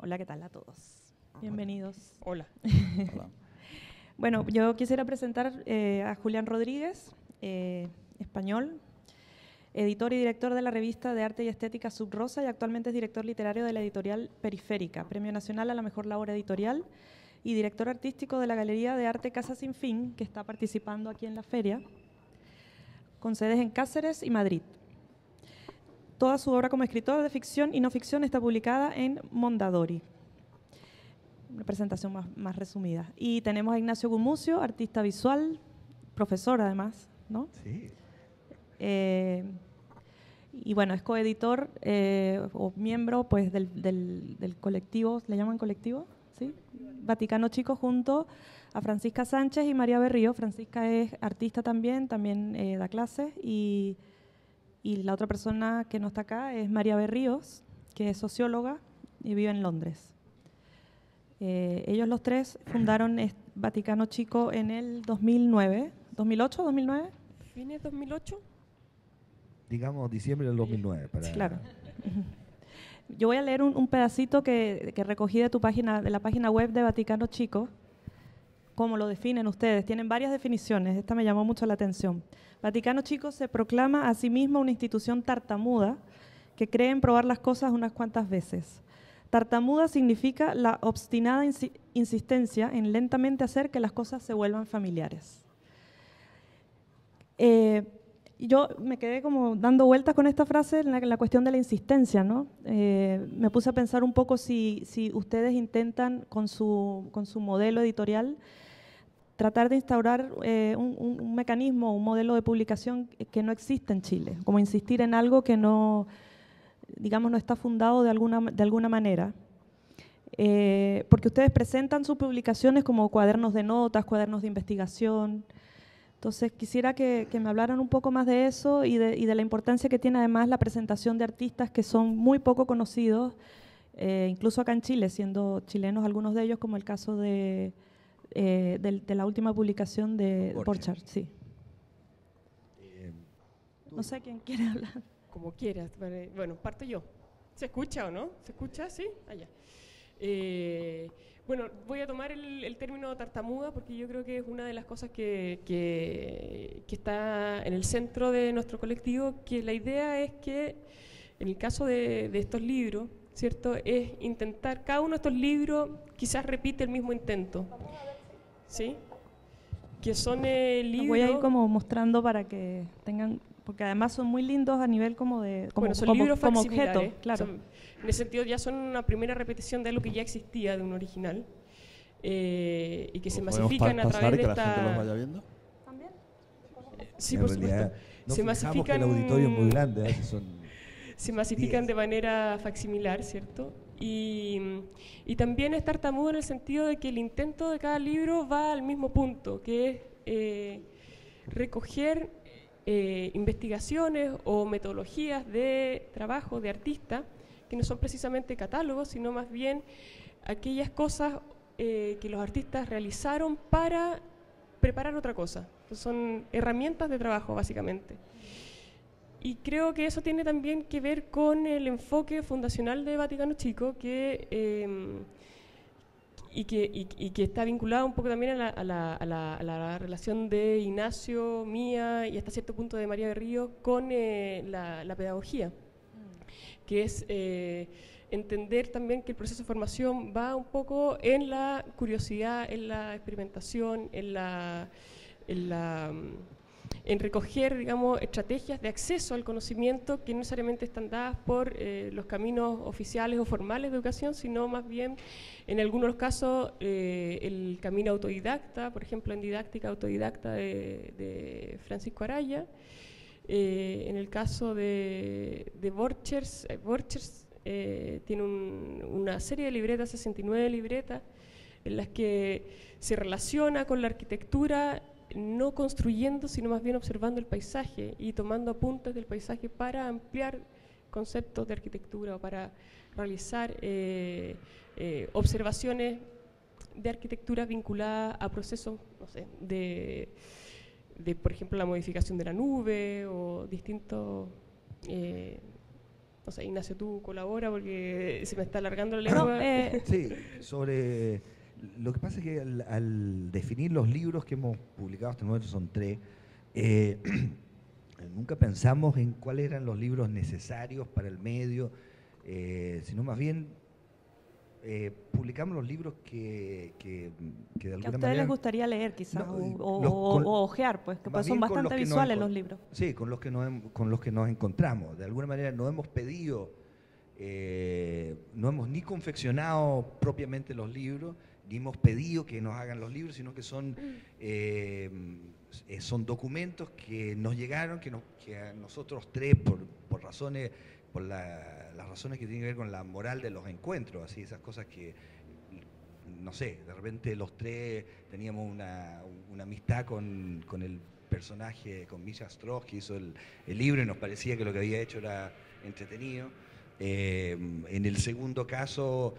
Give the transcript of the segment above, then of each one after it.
Hola, ¿qué tal a todos? Bienvenidos. Hola. Hola. Bueno, yo quisiera presentar a Julián Rodríguez, español, editor y director de la revista de arte y estética Subrosa y actualmente es director literario de la editorial Periférica, Premio Nacional a la Mejor Labor Editorial y director artístico de la Galería de Arte Casa Sin Fin, que está participando aquí en la feria, con sedes en Cáceres y Madrid. Toda su obra como escritor de ficción y no ficción está publicada en Mondadori. Una presentación más resumida. Y tenemos a Ignacio Gumucio, artista visual, profesor además, ¿no? Sí. Y bueno, es coeditor o miembro pues, del colectivo, ¿le llaman colectivo? ¿Sí? Vaticano Chico, junto a Francisca Sánchez y María Berrío. Francisca es artista también da clases y la otra persona que no está acá es María Berríos, que es socióloga y vive en Londres. Ellos los tres fundaron Vaticano Chico en el 2009, ¿2008, 2009? ¿Fines 2008? Digamos diciembre del 2009. Sí, claro. Yo voy a leer un pedacito que recogí de de la página web de Vaticano Chico, cómo lo definen ustedes. Tienen varias definiciones, esta me llamó mucho la atención. Vaticano Chico se proclama a sí misma una institución tartamuda que cree en probar las cosas unas cuantas veces. Tartamuda significa la obstinada insistencia en lentamente hacer que las cosas se vuelvan familiares. Yo me quedé como dando vueltas con esta frase en la cuestión de la insistencia, ¿no? Me puse a pensar un poco si ustedes intentan con su modelo editorial tratar de instaurar un mecanismo, un modelo de publicación que no existe en Chile, como insistir en algo que no, digamos, no está fundado de alguna manera. Porque ustedes presentan sus publicaciones como cuadernos de notas, cuadernos de investigación. Entonces quisiera que me hablaran un poco más de eso y de la importancia que tiene además la presentación de artistas que son muy poco conocidos, incluso acá en Chile, siendo chilenos algunos de ellos, como el caso de la última publicación de Borchardt. Sí. No sé quién quiere hablar. Como quieras. Bueno, parto yo. ¿Se escucha o no? ¿Se escucha? ¿Sí? Allá. Bueno, voy a tomar el término tartamuda porque yo creo que es una de las cosas que está en el centro de nuestro colectivo, que la idea es que en el caso de estos libros, ¿cierto? Es intentar, cada uno de estos libros quizás repite el mismo intento, ¿sí? Que son libros... Voy a ir como mostrando para que tengan... Porque además son muy lindos a nivel como de son libros como objeto, claro. En ese sentido ya son una primera repetición de algo que ya existía de un original y que se masifican a través de esta... ¿Que la gente los vaya viendo? ¿También? Sí, en por realidad, supuesto. no Se fijamos masifican, que el auditorio es muy grande, se masifican de manera facsimilar, ¿cierto? Y también es tartamudo en el sentido de que el intento de cada libro va al mismo punto, que es recoger investigaciones o metodologías de trabajo de artistas que no son precisamente catálogos, sino más bien aquellas cosas que los artistas realizaron para preparar otra cosa. Entonces son herramientas de trabajo, básicamente. Y creo que eso tiene también que ver con el enfoque fundacional de Vaticano Chico, que está vinculado un poco también a la relación de Ignacio, mía y hasta cierto punto de María Berrío con la pedagogía, que es entender también que el proceso de formación va un poco en la curiosidad, en la experimentación, en recoger, digamos, estrategias de acceso al conocimiento que no necesariamente están dadas por los caminos oficiales o formales de educación, sino más bien, en algunos casos, el camino autodidacta, por ejemplo, en didáctica autodidacta de Francisco Araya. En el caso de Borchers tiene una serie de libretas, 69 libretas, en las que se relaciona con la arquitectura, no construyendo, sino más bien observando el paisaje y tomando apuntes del paisaje para ampliar conceptos de arquitectura o para realizar observaciones de arquitectura vinculadas a procesos, no sé, de por ejemplo, la modificación de la nube o distintos No sé, Ignacio, tú colabora porque se me está alargando la lengua. Sí, sobre... Lo que pasa es que al definir los libros que hemos publicado hasta el momento, son 3, nunca pensamos en cuáles eran los libros necesarios para el medio, sino más bien publicamos los libros que de Que a alguna ustedes manera... les gustaría leer quizás, No, o ojear, pues, que más son bien con bastante los que nos visuales encon- los libros. Sí, con los que nos encontramos. De alguna manera no hemos pedido, no hemos ni confeccionado propiamente los libros, ni hemos pedido que nos hagan los libros, sino que son documentos que nos llegaron, que a nosotros 3, por razones, las razones que tienen que ver con la moral de los encuentros, así, esas cosas que, no sé, de repente los 3 teníamos una amistad con el personaje, con Misha Strauss, que hizo el libro, y nos parecía que lo que había hecho era entretenido. En el segundo caso,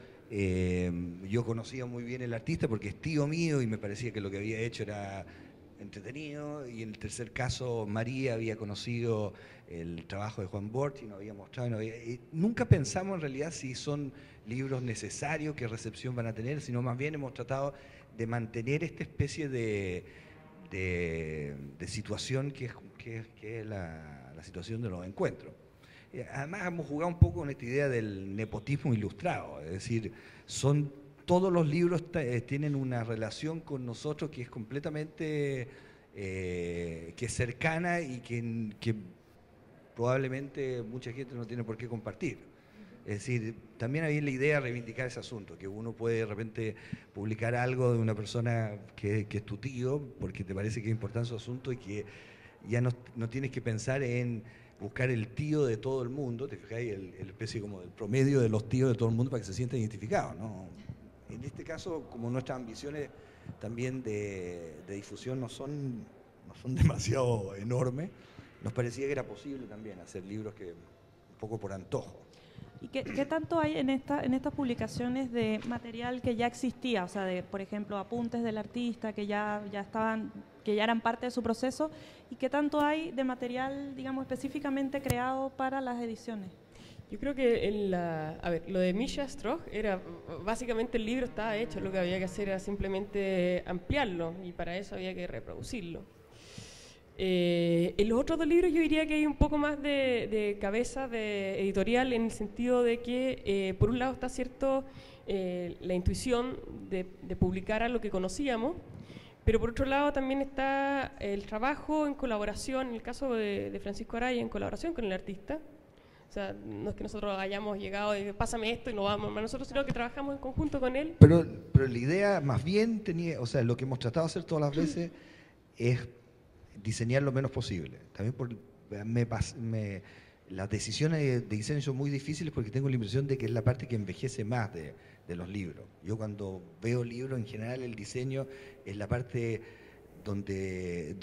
yo conocía muy bien el artista porque es tío mío y me parecía que lo que había hecho era entretenido. Y en el tercer caso, María había conocido el trabajo de Juan Bort y nos había mostrado. Nunca pensamos en realidad si son libros necesarios, qué recepción van a tener, sino más bien hemos tratado de mantener esta especie de situación que es la situación de los encuentros. Además hemos jugado un poco con esta idea del nepotismo ilustrado, es decir, todos los libros tienen una relación con nosotros que es completamente que es cercana y que probablemente mucha gente no tiene por qué compartir. Es decir, también había la idea de reivindicar ese asunto, que uno puede de repente publicar algo de una persona que es tu tío, porque te parece que es importante su asunto y que ya no tienes que pensar en buscar el tío de todo el mundo, te fijáis, el especie como del promedio de los tíos de todo el mundo para que se sientan identificados, ¿no? En este caso, como nuestras ambiciones también de difusión no son demasiado enormes, nos parecía que era posible también hacer libros que un poco por antojo. ¿Y qué tanto hay en estas publicaciones de material que ya existía? O sea, por ejemplo, apuntes del artista que ya eran parte de su proceso, ¿y qué tanto hay de material, digamos, específicamente creado para las ediciones? Yo creo que lo de Misha Strauss era, básicamente el libro estaba hecho, lo que había que hacer era simplemente ampliarlo y para eso había que reproducirlo. En los otros 2 libros yo diría que hay un poco más de cabeza de editorial, en el sentido de que por un lado está la intuición de publicar algo que conocíamos, pero por otro lado también está el trabajo en colaboración, en el caso de Francisco Araya, en colaboración con el artista. O sea, no es que nosotros hayamos llegado y pásame esto y no vamos a nosotros, sino que trabajamos en conjunto con él. Pero la idea más bien tenía, o sea, lo que hemos tratado de hacer todas las veces es diseñar lo menos posible. También las decisiones de diseño son muy difíciles porque tengo la impresión de que es la parte que envejece más de los libros. Yo cuando veo libros, en general el diseño es la parte donde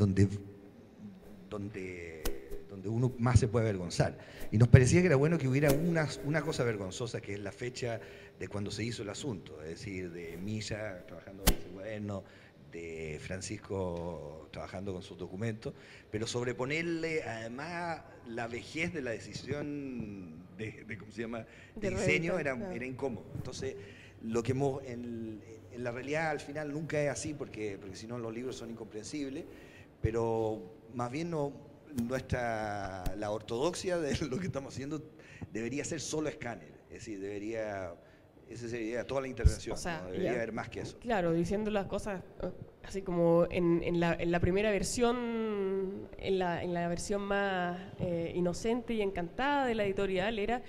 uno más se puede avergonzar. Y nos parecía que era bueno que hubiera una cosa vergonzosa, que es la fecha de cuando se hizo el asunto, es decir, de Misha trabajando en ese cuaderno, de Francisco trabajando con sus documentos, pero sobreponerle además la vejez de la decisión de ¿cómo se llama?, de diseño era incómodo. Entonces, lo que en la realidad al final nunca es así, porque si no los libros son incomprensibles, pero más bien la ortodoxia de lo que estamos haciendo debería ser solo escáner, es decir, esa sería toda la intervención, o sea, ¿no? Debería haber más que eso. Claro, diciendo las cosas así como en la primera versión, en la versión más inocente y encantada de la editorial era: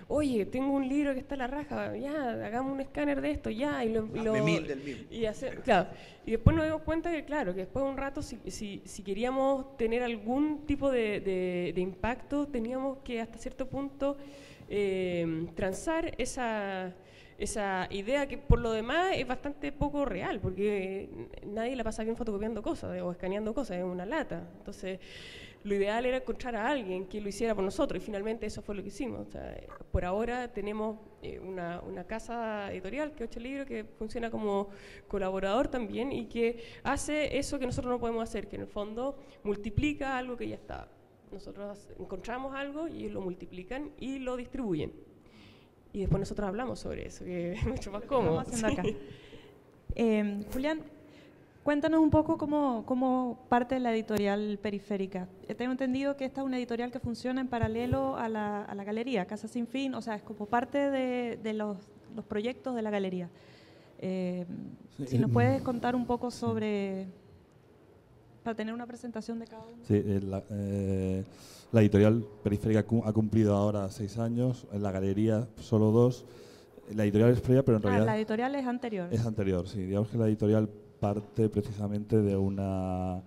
oye, tengo un libro que está a la raja, ya, hagamos un escáner de esto, ya, y claro. Y después nos dimos cuenta que, claro, que después de un rato, si queríamos tener algún tipo de impacto, teníamos que hasta cierto punto transar esa idea que por lo demás es bastante poco real, porque nadie la pasa bien fotocopiando cosas o escaneando cosas, es una lata. Entonces, lo ideal era encontrar a alguien que lo hiciera por nosotros, y finalmente eso fue lo que hicimos. O sea, por ahora tenemos una casa editorial, que es 8 Libros, que funciona como colaborador también y que hace eso que nosotros no podemos hacer, que en el fondo multiplica algo que ya estaba. Nosotros encontramos algo y lo multiplican y lo distribuyen. Y después nosotros hablamos sobre eso, que es mucho más cómodo. Estamos haciendo acá. Julián, cuéntanos un poco cómo parte de la editorial Periférica. Tengo entendido que esta es una editorial que funciona en paralelo a la galería, Casa Sin Fin, o sea, es como parte de los proyectos de la galería. Si nos puedes contar un poco sobre, para tener una presentación de cada uno. Sí, la editorial Periférica ha cumplido ahora 6 años, en la galería solo 2. La editorial es previa, pero en realidad... La editorial es anterior. Es anterior, sí. Digamos que la editorial parte precisamente de una...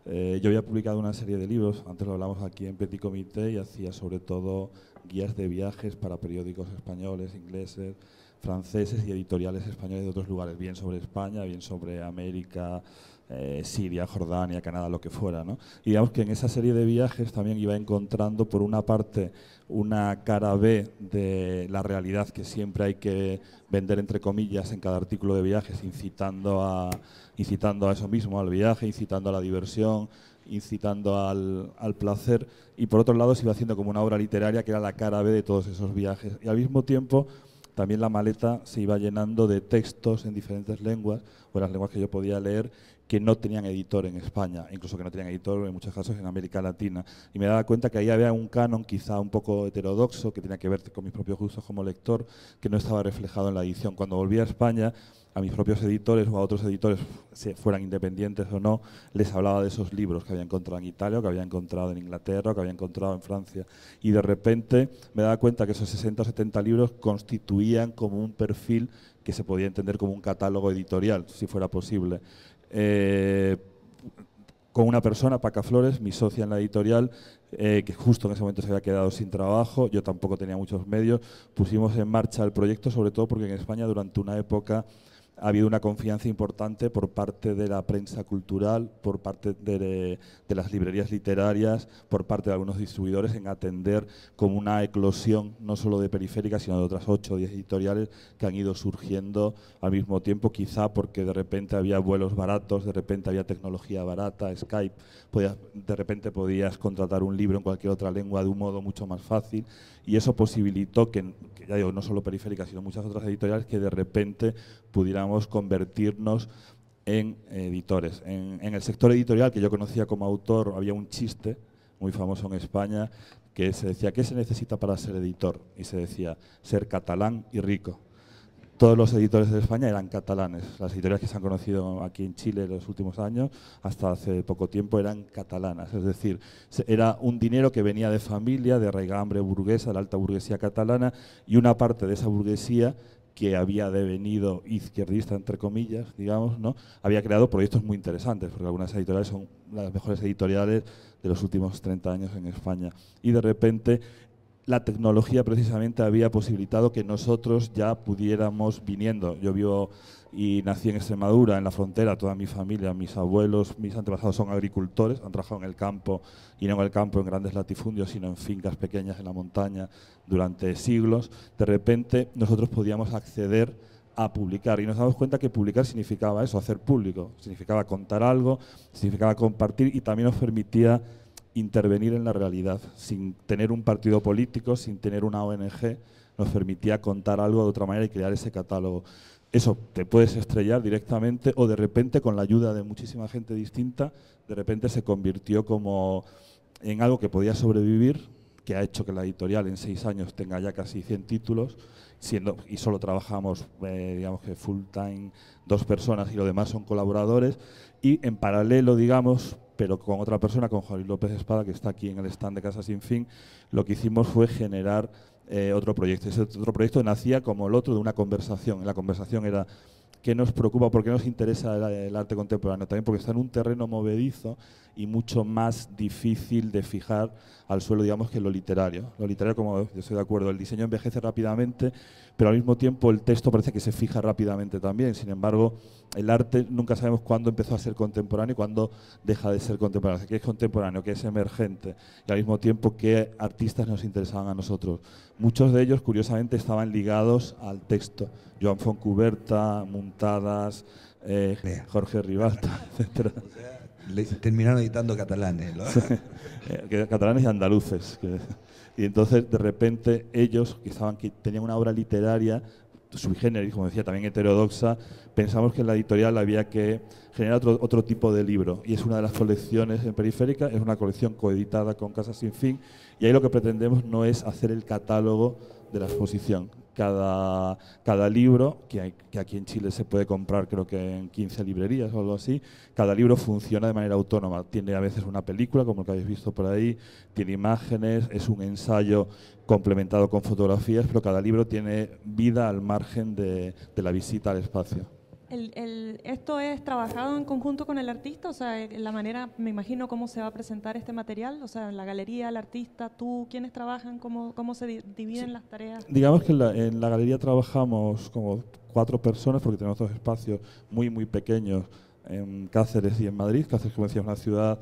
yo había publicado una serie de libros, antes lo hablamos aquí en Petit Comité, y hacía sobre todo guías de viajes para periódicos españoles, ingleses, franceses y editoriales españoles de otros lugares, bien sobre España, bien sobre América, Siria, Jordania, Canadá, lo que fuera, ¿no? Y digamos que en esa serie de viajes también iba encontrando, por una parte, una cara B de la realidad que siempre hay que vender, entre comillas, en cada artículo de viajes, incitando a eso mismo, al viaje, incitando a la diversión, incitando al placer, y por otro lado se iba haciendo como una obra literaria que era la cara B de todos esos viajes. Y al mismo tiempo también la maleta se iba llenando de textos en diferentes lenguas, o las lenguas que yo podía leer, que no tenían editor en España, incluso que no tenían editor en muchos casos en América Latina. Y me daba cuenta que ahí había un canon quizá un poco heterodoxo, que tenía que ver con mis propios gustos como lector, que no estaba reflejado en la edición. Cuando volví a España, a mis propios editores o a otros editores, fueran independientes o no, les hablaba de esos libros que había encontrado en Italia, o que había encontrado en Inglaterra, o que había encontrado en Francia. Y de repente me daba cuenta que esos 60 o 70 libros constituían como un perfil que se podía entender como un catálogo editorial, si fuera posible. Con una persona, Paca Flores, mi socia en la editorial, que justo en ese momento se había quedado sin trabajo, yo tampoco tenía muchos medios, pusimos en marcha el proyecto, sobre todo porque en España durante una época ha habido una confianza importante por parte de la prensa cultural, por parte de las librerías literarias, por parte de algunos distribuidores en atender como una eclosión no solo de Periférica, sino de otras 8 o 10 editoriales que han ido surgiendo al mismo tiempo, quizá porque de repente había vuelos baratos, de repente había tecnología barata, Skype, de repente podías contratar un libro en cualquier otra lengua de un modo mucho más fácil, y eso posibilitó que ya digo, no solo Periférica, sino muchas otras editoriales, que de repente pudiéramos convertirnos en editores. En el sector editorial, que yo conocía como autor, había un chiste muy famoso en España que se decía: ¿qué se necesita para ser editor? Y se decía: ser catalán y rico. Todos los editores de España eran catalanes. Las editoriales que se han conocido aquí en Chile en los últimos años, hasta hace poco tiempo, eran catalanas. Es decir, era un dinero que venía de familia, de raigambre burguesa, de la alta burguesía catalana, y una parte de esa burguesía que había devenido izquierdista, entre comillas, digamos, ¿no?, había creado proyectos muy interesantes, porque algunas editoriales son las mejores editoriales de los últimos 30 años en España. Y de repente la tecnología precisamente había posibilitado que nosotros ya pudiéramos, viniendo, yo vivo y nací en Extremadura, en la frontera, toda mi familia, mis abuelos, mis antepasados son agricultores, han trabajado en el campo, y no en el campo en grandes latifundios, sino en fincas pequeñas en la montaña durante siglos. De repente nosotros podíamos acceder a publicar, y nos damos cuenta que publicar significaba eso, hacer público, significaba contar algo, significaba compartir, y también nos permitía intervenir en la realidad, sin tener un partido político, sin tener una ONG, nos permitía contar algo de otra manera y crear ese catálogo. Eso te puedes estrellar directamente, o de repente, con la ayuda de muchísima gente distinta, de repente se convirtió como en algo que podía sobrevivir, que ha hecho que la editorial en 6 años tenga ya casi 100 títulos, y solo trabajamos, digamos que full time, 2 personas, y lo demás son colaboradores, y en paralelo, digamos, pero con otra persona, con Juan Luis López Espada, que está aquí en el stand de Casa Sin Fin, lo que hicimos fue generar otro proyecto. Ese otro proyecto nacía como el otro de una conversación. La conversación era: ¿qué nos preocupa? ¿Por qué nos interesa el arte contemporáneo? También porque está en un terreno movedizo y mucho más difícil de fijar al suelo, digamos, que lo literario. Lo literario, como yo estoy de acuerdo, el diseño envejece rápidamente, pero al mismo tiempo el texto parece que se fija rápidamente también. Sin embargo, el arte nunca sabemos cuándo empezó a ser contemporáneo y cuándo deja de ser contemporáneo. ¿Qué es contemporáneo? ¿Qué es emergente? Y al mismo tiempo, ¿qué artistas nos interesaban a nosotros? Muchos de ellos, curiosamente, estaban ligados al texto. Joan Fontcuberta, Muntadas, Jorge Ribalta, etc. Terminaron editando catalanes, ¿no? Catalanes y andaluces. Y entonces, de repente, ellos, que tenían una obra literaria sui generis, como decía, también heterodoxa, pensamos que en la editorial había que generar otro tipo de libro. Y es una de las colecciones en Periférica, es una colección coeditada con Casa Sin Fin, y ahí lo que pretendemos no es hacer el catálogo de la exposición. Cada libro, que aquí en Chile se puede comprar creo que en 15 librerías o algo así, cada libro funciona de manera autónoma. Tiene a veces una película, como el que habéis visto por ahí, tiene imágenes, es un ensayo complementado con fotografías, pero cada libro tiene vida al margen de la visita al espacio. ¿Esto es trabajado en conjunto con el artista? O sea, la manera, me imagino, cómo se va a presentar este material. O sea, la galería, el artista, tú, ¿quiénes trabajan? ¿Cómo se dividen las tareas? Digamos que en la galería trabajamos como 4 personas, porque tenemos 2 espacios muy, muy pequeños en Cáceres y en Madrid. Cáceres, como decía, es una ciudad,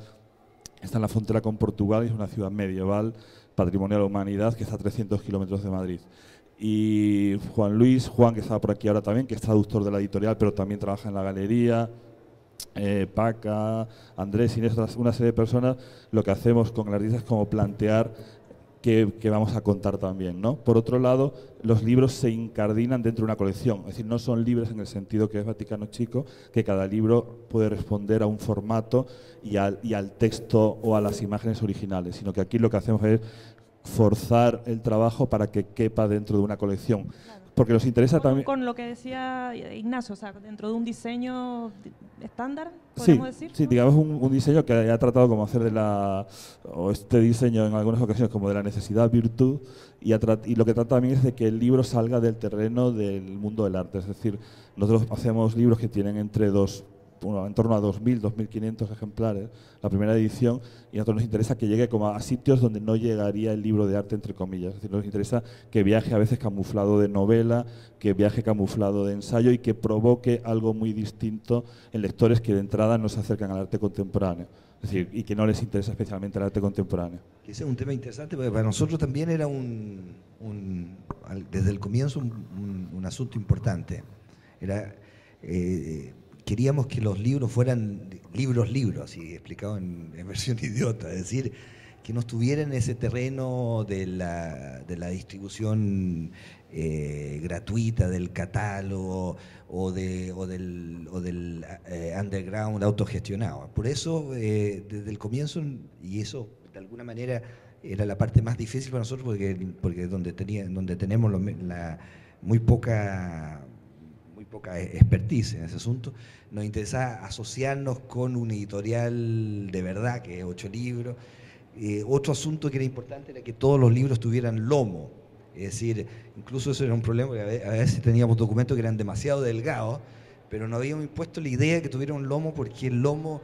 está en la frontera con Portugal y es una ciudad medieval, patrimonio de la humanidad, que está a 300 kilómetros de Madrid. Y Juan, que estaba por aquí ahora también, que es traductor de la editorial, pero también trabaja en la galería, Paca, Andrés, Inés, una serie de personas, lo que hacemos con el artista es como plantear qué vamos a contar también, ¿no? Por otro lado, los libros se incardinan dentro de una colección, es decir, no son libres en el sentido que es Vaticano Chico, que cada libro puede responder a un formato y al texto o a las imágenes originales, sino que aquí lo que hacemos es forzar el trabajo para que quepa dentro de una colección. Claro. Porque nos interesa también... Con lo que decía Ignacio, o sea, dentro de un diseño estándar, podemos decir. Sí, ¿no? Digamos un diseño que ha tratado como hacer este diseño en algunas ocasiones como de la necesidad virtud, y lo que trata también es de que el libro salga del terreno del mundo del arte. Es decir, nosotros hacemos libros que tienen en torno a 2.000, 2.500 ejemplares, la primera edición, y a nosotros nos interesa que llegue como a sitios donde no llegaría el libro de arte, entre comillas. Es decir, nos interesa que viaje a veces camuflado de novela, que viaje camuflado de ensayo y que provoque algo muy distinto en lectores que de entrada no se acercan al arte contemporáneo. Es decir, y que no les interesa especialmente el arte contemporáneo. Ese es un tema interesante, porque para nosotros también era desde el comienzo un asunto importante. Era... queríamos que los libros fueran libros, así explicado en versión idiota, es decir, que no estuvieran en ese terreno de la distribución gratuita, del catálogo o del underground autogestionado. Por eso, desde el comienzo, y eso de alguna manera era la parte más difícil para nosotros, porque donde tenemos muy poca expertise en ese asunto, nos interesaba asociarnos con un editorial de verdad, que es 8 libros. Otro asunto que era importante era que todos los libros tuvieran lomo, es decir, incluso eso era un problema, porque a veces teníamos documentos que eran demasiado delgados, pero no habíamos impuesto la idea de que tuviera un lomo, porque el lomo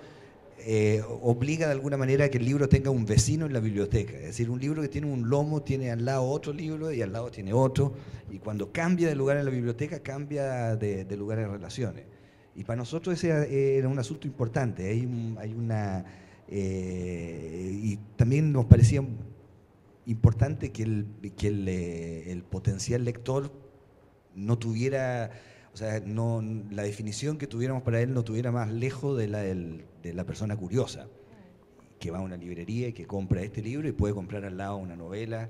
obliga de alguna manera a que el libro tenga un vecino en la biblioteca. Es decir, un libro que tiene un lomo tiene al lado otro libro y al lado tiene otro, y cuando cambia de lugar en la biblioteca cambia de lugar en relaciones. Y para nosotros ese era un asunto importante. Y también nos parecía importante que el potencial lector no tuviera... O sea, la definición que tuviéramos para él no tuviera más lejos de la persona curiosa, que va a una librería y que compra este libro y puede comprar al lado una novela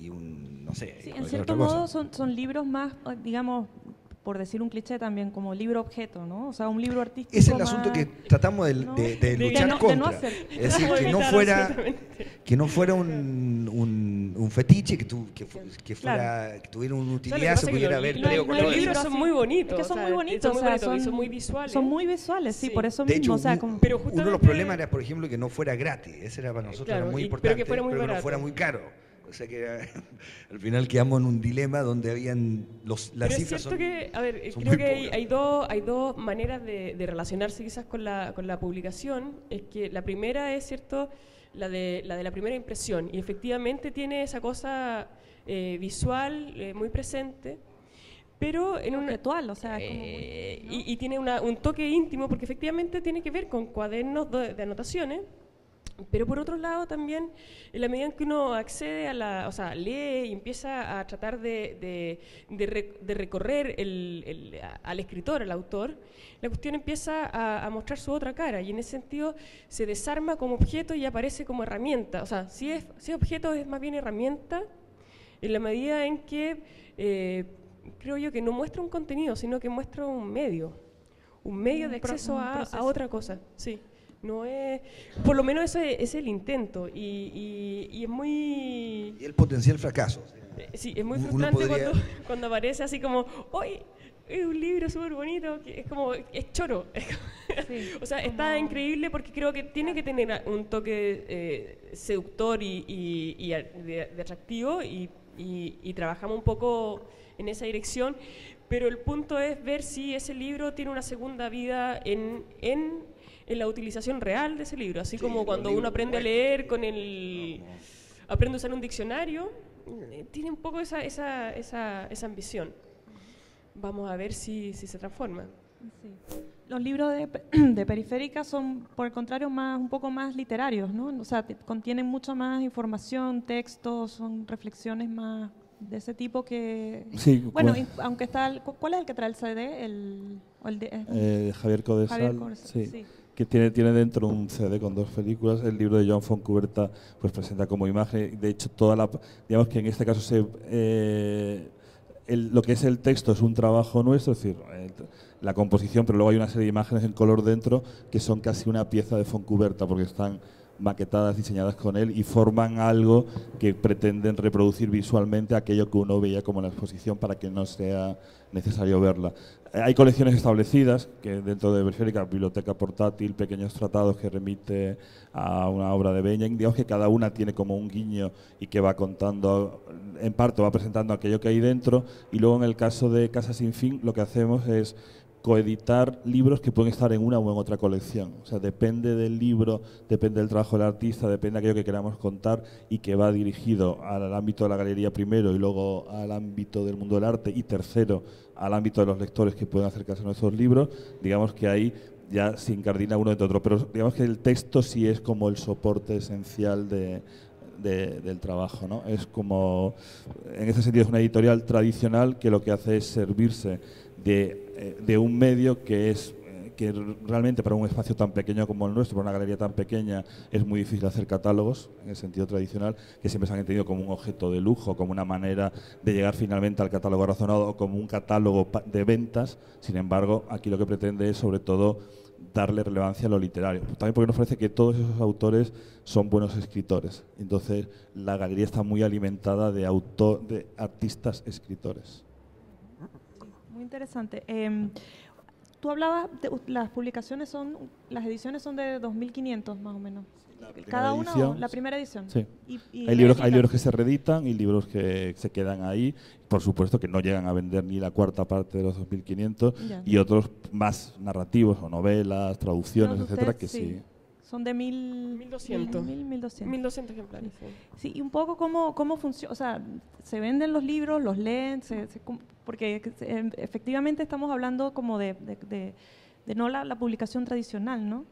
y no sé. Sí, en cierto modo son libros más, digamos, por decir un cliché también, como libro objeto, ¿no? O sea, un libro artístico. Ese es el asunto que tratamos de luchar contra. Es decir, que no fuera un fetiche, que tuviera una utilidad, se pudiera ver. Los libros son muy bonitos. Es que son muy bonitos, son muy visuales. Son muy visuales, sí, por eso de mismo. Hecho, pero uno de los problemas era, por ejemplo, que no fuera gratis. Ese era para nosotros era muy importante, pero que no fuera muy caro. O sea que al final quedamos en un dilema donde habían las cifras. Pero es cierto creo que hay dos maneras de relacionarse quizás con la publicación. Es que la primera es cierto, la de la primera impresión, y efectivamente tiene esa cosa visual muy presente, pero en un ritual, o sea, y tiene un toque íntimo, porque efectivamente tiene que ver con cuadernos de anotaciones Pero por otro lado también, en la medida en que uno accede o sea, lee y empieza a tratar de recorrer al escritor, al autor, la cuestión empieza a mostrar su otra cara, y en ese sentido se desarma como objeto y aparece como herramienta. O sea, si es objeto, es más bien herramienta, en la medida en que creo yo que no muestra un contenido, sino que muestra un medio de acceso a otra cosa. Sí. No es, por lo menos ese es el intento, y es muy... Y el potencial fracaso. Sí, es muy frustrante cuando aparece así como, ¡hoy! Es un libro súper bonito, que es como, es choro. Sí, o sea, está increíble, porque creo que tiene que tener un toque seductor y de atractivo, y trabajamos un poco en esa dirección, pero el punto es ver si ese libro tiene una segunda vida en la utilización real de ese libro, así como cuando uno aprende a leer aprende a usar un diccionario, tiene un poco esa ambición. Vamos a ver si se transforma. Sí. Los libros de Periférica son, por el contrario, un poco más literarios, ¿no? O sea, contienen mucha más información, textos, son reflexiones más de ese tipo que... Sí, bueno, aunque está... ¿Cuál es el que trae el CD? Javier Codesal, sí. Que tiene dentro un CD con 2 películas. El libro de Joan Fontcuberta pues presenta como imagen, de hecho digamos que en este caso lo que es el texto es un trabajo nuestro, es decir, la composición, pero luego hay una serie de imágenes en color dentro que son casi una pieza de Fontcuberta, porque están maquetadas, diseñadas con él, y forman algo que pretenden reproducir visualmente aquello que uno veía como en la exposición, para que no sea necesario verla. Hay colecciones establecidas, que dentro de Periférica, biblioteca portátil, pequeños tratados que remite a una obra de Benjamin, digamos que cada una tiene como un guiño y que va contando, en parte va presentando aquello que hay dentro, y luego en el caso de Casa Sin Fin lo que hacemos es coeditar libros que pueden estar en una o en otra colección. O sea, depende del libro, depende del trabajo del artista, depende de aquello que queramos contar, y que va dirigido al ámbito de la galería primero, y luego al ámbito del mundo del arte, y tercero al ámbito de los lectores que pueden acercarse a nuestros libros. Digamos que ahí ya se incardina uno de otro, pero digamos que el texto sí es como el soporte esencial del trabajo, ¿no? Es como, en ese sentido, es una editorial tradicional que lo que hace es servirse de un medio que realmente, para un espacio tan pequeño como el nuestro, para una galería tan pequeña, es muy difícil hacer catálogos, en el sentido tradicional, que siempre se han entendido como un objeto de lujo, como una manera de llegar finalmente al catálogo razonado, o como un catálogo de ventas. Sin embargo, aquí lo que pretende es, sobre todo, darle relevancia a lo literario. También porque nos parece que todos esos autores son buenos escritores. Entonces, la galería está muy alimentada de artistas escritores. Muy interesante. Tú hablabas, las ediciones son de 2.500 más o menos. Cada una, la primera edición. Sí. Hay libros que se reeditan y libros que se quedan ahí. Por supuesto que no llegan a vender ni la cuarta parte de los 2.500, y otros más narrativos o novelas, traducciones, etcétera, que sí. Son de 1.200. 1.200 ejemplares. Sí, y un poco cómo funciona, o sea, se venden los libros, los leen, porque efectivamente estamos hablando como de no la publicación tradicional, ¿no?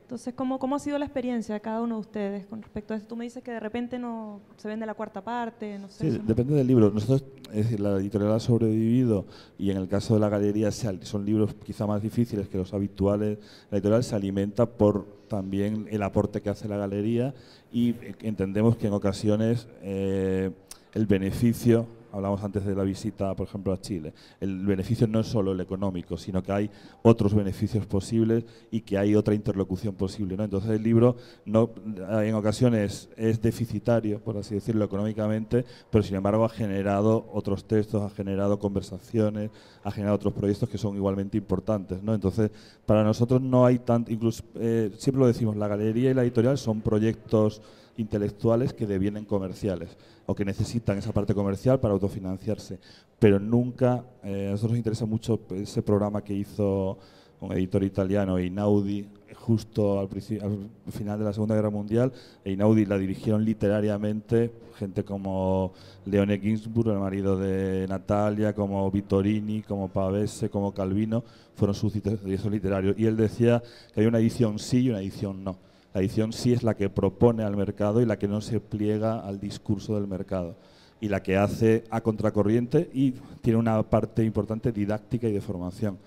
Entonces, ¿cómo ha sido la experiencia de cada uno de ustedes con respecto a eso? Tú me dices que de repente no se vende la cuarta parte, no sé. Sí, depende del libro. Nosotros, es decir, la editorial ha sobrevivido, y en el caso de la galería son libros quizá más difíciles que los habituales. La editorial se alimenta por también el aporte que hace la galería, y entendemos que en ocasiones el beneficio, hablamos antes de la visita, por ejemplo, a Chile, el beneficio no es solo el económico, sino que hay otros beneficios posibles y que hay otra interlocución posible, ¿no? Entonces el libro en ocasiones es deficitario, por así decirlo, económicamente, pero sin embargo ha generado otros textos, ha generado conversaciones, ha generado otros proyectos que son igualmente importantes, ¿no? Entonces, para nosotros no hay tanto, incluso siempre lo decimos, la galería y la editorial son proyectos intelectuales que devienen comerciales, o que necesitan esa parte comercial para autofinanciarse, pero nunca, a nosotros nos interesa mucho ese programa que hizo un editor italiano, Einaudi, justo al final de la Segunda Guerra Mundial. Einaudi la dirigieron literariamente gente como Leone Ginsburg, el marido de Natalia, como Vittorini, como Pavese, como Calvino, fueron sus directores literarios, y él decía que hay una edición sí y una edición no. La edición sí es la que propone al mercado y la que no se pliega al discurso del mercado, y la que hace a contracorriente y tiene una parte importante didáctica y de formación.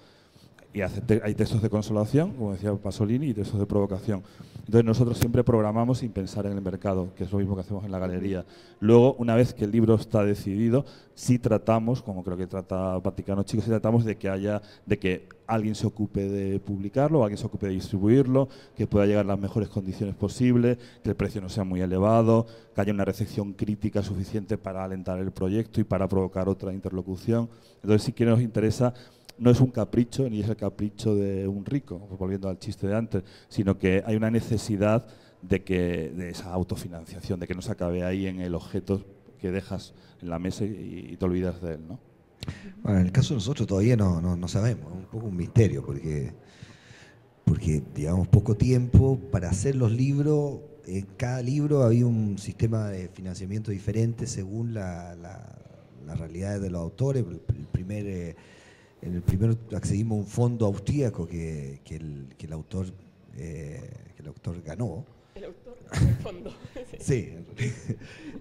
Y hay textos de consolación, como decía Pasolini, y textos de provocación. Entonces nosotros siempre programamos sin pensar en el mercado, que es lo mismo que hacemos en la galería. Luego, una vez que el libro está decidido, sí tratamos, como creo que trata Vaticano Chico, sí tratamos de que alguien se ocupe de publicarlo, alguien se ocupe de distribuirlo, que pueda llegar a las mejores condiciones posibles, que el precio no sea muy elevado, que haya una recepción crítica suficiente para alentar el proyecto y para provocar otra interlocución. Entonces sí que nos interesa. No es un capricho, ni es el capricho de un rico, volviendo al chiste de antes, sino que hay una necesidad de esa autofinanciación, de que no se acabe ahí en el objeto que dejas en la mesa y te olvidas de él, ¿no? Bueno, en el caso de nosotros todavía no sabemos, es un poco un misterio, porque digamos, poco tiempo para hacer los libros. En cada libro había un sistema de financiamiento diferente según las realidades de los autores. En el primero accedimos a un fondo austríaco que el autor ganó. El autor del fondo. Sí.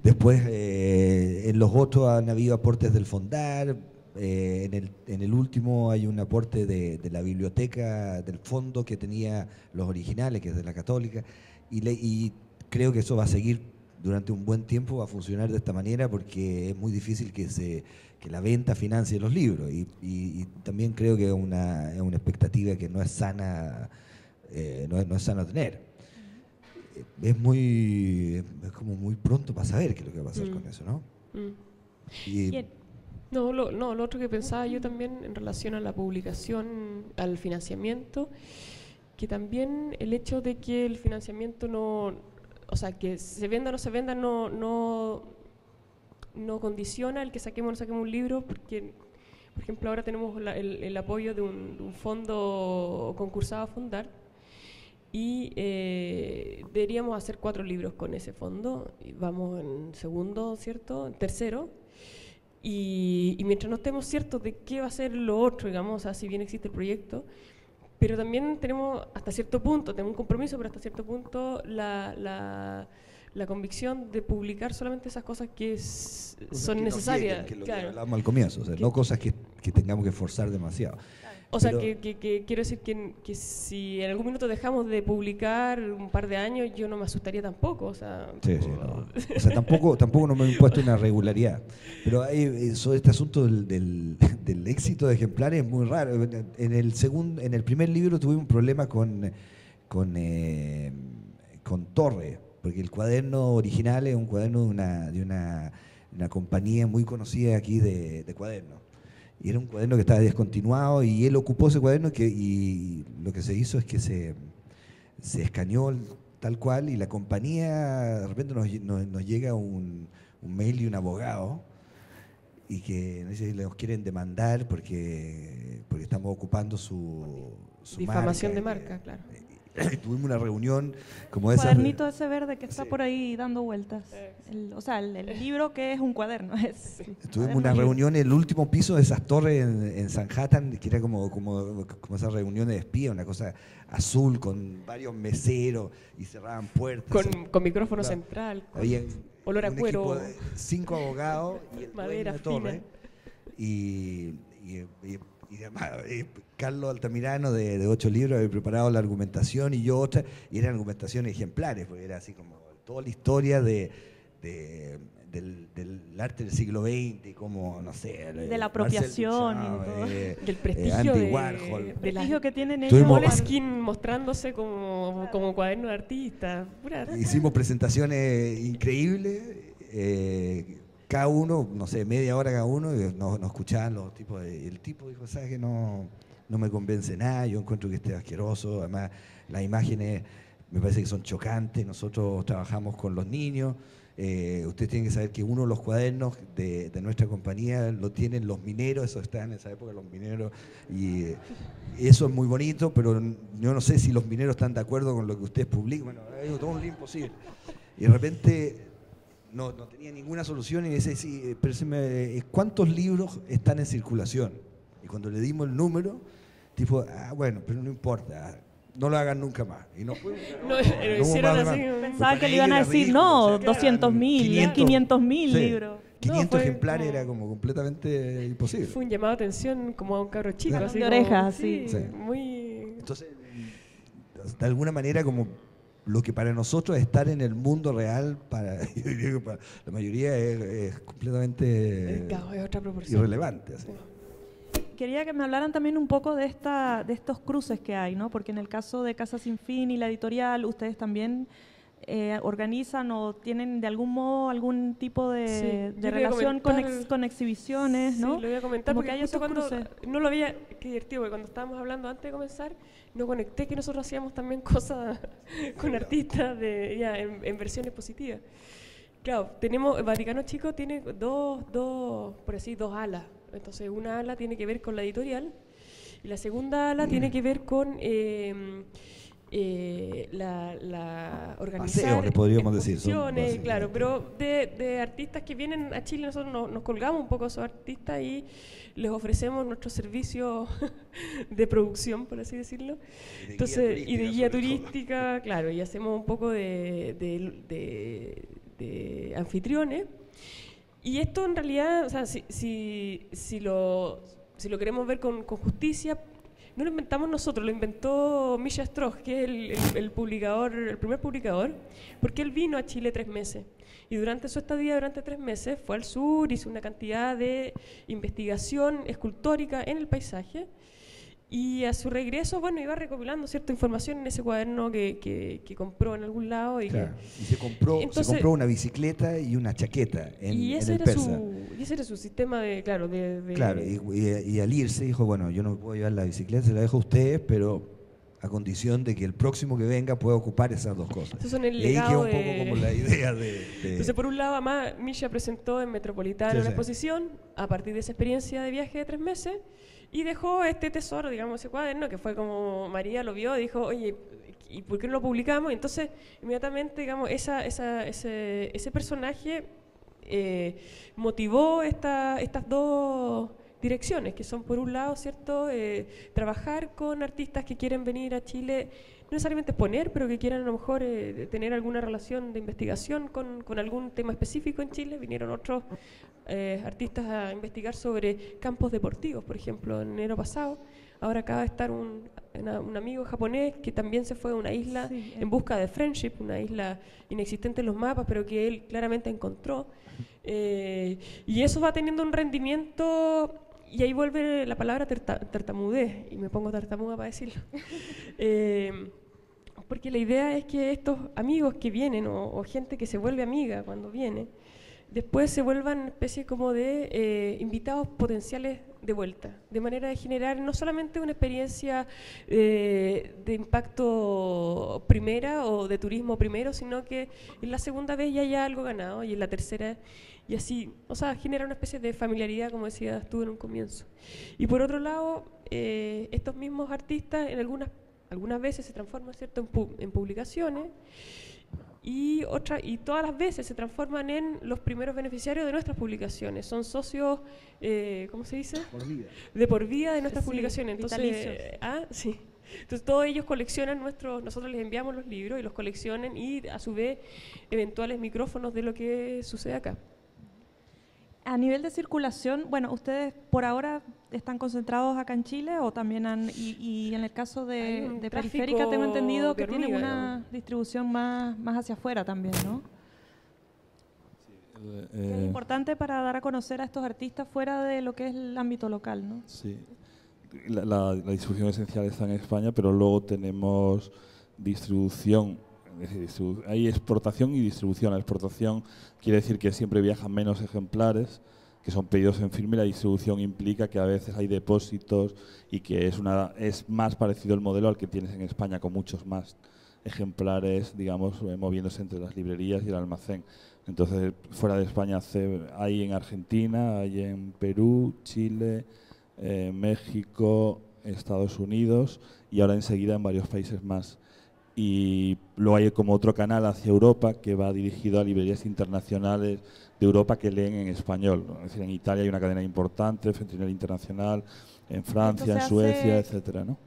Después, en los otros han habido aportes del Fondar. En el último hay un aporte de la biblioteca del fondo que tenía los originales, que es de la Católica. Y creo que eso va a seguir durante un buen tiempo, va a funcionar de esta manera, porque es muy difícil que la venta financie los libros, y también creo que es una expectativa que no es sana, no es sano tener. Es como muy pronto para saber qué es lo que va a pasar con eso, ¿no? Lo otro que pensaba yo también en relación a la publicación, al financiamiento, que también el hecho de que el financiamiento o sea, que se venda o no se venda no condiciona el que saquemos o no saquemos un libro, porque, por ejemplo, ahora tenemos el apoyo de un fondo concursado a Fondar, y deberíamos hacer 4 libros con ese fondo, y vamos en segundo, ¿cierto? En tercero, y mientras no estemos ciertos de qué va a ser lo otro, digamos, o sea, si bien existe el proyecto, pero también tenemos hasta cierto punto, tenemos un compromiso, pero hasta cierto punto la convicción de publicar solamente esas cosas que son necesarias. Que lo que hablábamos al comienzo, o sea, no cosas que tengamos que forzar demasiado. O sea, que quiero decir que si en algún minuto dejamos de publicar un par de años, yo no me asustaría tampoco. O sea, sí, no. O sea, tampoco nos hemos impuesto una regularidad. Pero sobre este asunto del éxito de ejemplares es muy raro. En el primer libro tuvimos un problema con Torre, porque el cuaderno original es un cuaderno de una compañía muy conocida aquí de cuadernos. Y era un cuaderno que estaba descontinuado, y él ocupó ese cuaderno, y lo que se hizo es que se escaneó tal cual, y la compañía, de repente nos llega un mail de un abogado, y que nos quieren demandar porque estamos ocupando su difamación marca, de marca, claro. Tuvimos una reunión como esa. esa. El cuadernito ese verde que está por ahí dando vueltas. El libro que es un cuaderno. Tuvimos una reunión en el último piso de esas torres en Sanhattan, que era como esas reuniones de espía, una cosa azul con varios meseros y cerraban puertas. Con micrófono central. Había olor a cuero. 5 abogados y el madera de torre. Y además, Carlos Altamirano de 8 libros había preparado la argumentación, y yo otra, y eran argumentaciones ejemplares, porque era así como toda la historia del arte del siglo XX, como, no sé, de la apropiación y todo. Del prestigio Andy Warhol. Del prestigio que tienen ellos. Moleskine mostrándose como cuaderno de artista. Hicimos presentaciones increíbles, cada uno, no sé, media hora cada uno, y nos escuchaban los tipos. Y el tipo dijo, ¿sabes qué? No me convence nada, yo encuentro que esté asqueroso, además las imágenes me parece que son chocantes, nosotros trabajamos con los niños, ustedes tienen que saber que uno de los cuadernos de nuestra compañía lo tienen los mineros, eso está en esa época, los mineros, y eso es muy bonito, pero yo no sé si los mineros están de acuerdo con lo que ustedes publican. Bueno, hay todo un lío imposible. Y de repente no tenía ninguna solución, y dice, sí, pero ¿cuántos libros están en circulación? Y cuando le dimos el número, tipo, bueno, pero no importa, no lo hagan nunca más. Y no fue. No, hicieron así. Pensaban que le iban a decir, no, 200.000, 500.000 libros. 500 ejemplares era como completamente imposible. Fue un llamado de atención como a un cabro chico. Claro. Así De como, orejas, sí. sí. Muy... Entonces, de alguna manera, como lo que para nosotros es estar en el mundo real, yo diría que para la mayoría es completamente Claro, es otra proporción. irrelevante. Así. Quería que me hablaran también un poco de estos cruces que hay, ¿no? Porque en el caso de Casa Sin Fin y la editorial, ustedes también organizan o tienen de algún modo algún tipo de relación con exhibiciones, ¿no? Sí, lo voy a comentar Como porque que hay justo esos cuando cruces. no lo había, qué divertido, porque cuando estábamos hablando antes de comenzar, no conecté que nosotros hacíamos también cosas con artistas en versiones positivas. Claro, tenemos, Vaticano Chico tiene dos alas. Entonces, una ala tiene que ver con la editorial y la segunda ala tiene que ver con la organización. Paseo, le podríamos decir. Claro, pero de artistas que vienen a Chile, nosotros nos colgamos un poco a esos artistas y les ofrecemos nuestro servicio de producción, por así decirlo. Entonces, y de guía turística, claro, y hacemos un poco de anfitriones. Y esto en realidad, o sea, si lo queremos ver con justicia, no lo inventamos nosotros, lo inventó Misha Stroh, que es el primer publicador, porque él vino a Chile 3 meses. Y durante su estadía, durante 3 meses, fue al sur, hizo una cantidad de investigación escultórica en el paisaje. Y a su regreso, bueno, iba recopilando cierta información en ese cuaderno que compró en algún lado. Y se compró una bicicleta y una chaqueta en el Persa. Y ese era su sistema de. Claro, y al irse dijo, bueno, yo no puedo llevar la bicicleta, se la dejo a ustedes, pero a condición de que el próximo que venga pueda ocupar esas dos cosas. Eso son el y ahí quedó un legado poco como la idea de... Entonces, por un lado, además, Misha presentó en Metropolitana una exposición a partir de esa experiencia de viaje de 3 meses. Y dejó este tesoro, digamos, ese cuaderno, que fue como María lo vio y dijo, oye, ¿y por qué no lo publicamos? Y entonces, inmediatamente, digamos, ese personaje motivó estas dos direcciones, que son, por un lado, ¿cierto?, trabajar con artistas que quieren venir a Chile, no necesariamente exponer, pero que quieran a lo mejor tener alguna relación de investigación con algún tema específico en Chile. Vinieron otros artistas a investigar sobre campos deportivos, por ejemplo, en enero pasado. Ahora acaba de estar un amigo japonés que también se fue a una isla en busca de Friendship, una isla inexistente en los mapas, pero que él claramente encontró. Y eso va teniendo un rendimiento, y ahí vuelve la palabra tartamudez, y me pongo tartamuda para decirlo. Porque la idea es que estos amigos que vienen, o gente que se vuelve amiga cuando viene, después se vuelvan especie como de invitados potenciales de vuelta, de manera de generar no solamente una experiencia de impacto primera o de turismo primero, sino que en la segunda vez ya haya algo ganado, y en la tercera, y así, o sea, genera una especie de familiaridad, como decías tú en un comienzo. Y por otro lado, estos mismos artistas en algunas veces se transforman, ¿cierto?, en publicaciones, y todas las veces se transforman en los primeros beneficiarios de nuestras publicaciones. Son socios, ¿cómo se dice? De por vida de nuestras publicaciones. Entonces, sí. Entonces todos ellos coleccionan nosotros les enviamos los libros y los coleccionan, y a su vez eventuales micrófonos de lo que sucede acá. A nivel de circulación, bueno, ustedes por ahora están concentrados acá en Chile, o también y en el caso de Periférica tengo entendido que tienen una distribución más hacia afuera también, ¿no? Es importante para dar a conocer a estos artistas fuera de lo que es el ámbito local, ¿no? Sí, la distribución esencial está en España, pero luego tenemos distribución. Es decir, hay exportación y distribución. La exportación quiere decir que siempre viajan menos ejemplares, que son pedidos en firme, y la distribución implica que a veces hay depósitos y que es más parecido el modelo al que tienes en España, con muchos más ejemplares, digamos, moviéndose entre las librerías y el almacén. Entonces, fuera de España hay en Argentina, hay en Perú, Chile, México, Estados Unidos, y ahora enseguida en varios países más. Y luego hay como otro canal hacia Europa que va dirigido a librerías internacionales de Europa que leen en español, ¿no? Es decir, en Italia hay una cadena importante, Centinela Internacional, en Francia, en Suecia, etcétera, ¿no?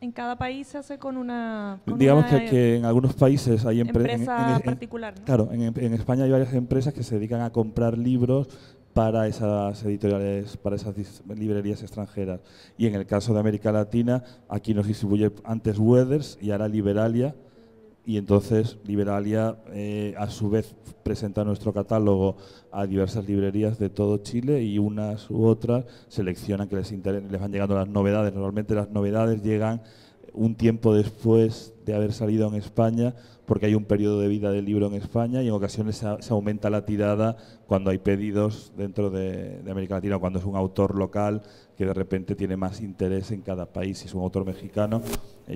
En cada país se hace con una... Digamos que en algunos países hay empresa particular, ¿no? Claro, en España hay varias empresas que se dedican a comprar libros para esas editoriales, para esas librerías extranjeras. Y en el caso de América Latina, aquí nos distribuye antes Weathers y ahora Liberalia. Y entonces Liberalia, a su vez, presenta nuestro catálogo a diversas librerías de todo Chile y unas u otras seleccionan que les van llegando las novedades. Normalmente las novedades llegan un tiempo después de haber salido en España, porque hay un periodo de vida del libro en España y en ocasiones se aumenta la tirada cuando hay pedidos dentro de América Latina, o cuando es un autor local que de repente tiene más interés en cada país. Si es un autor mexicano,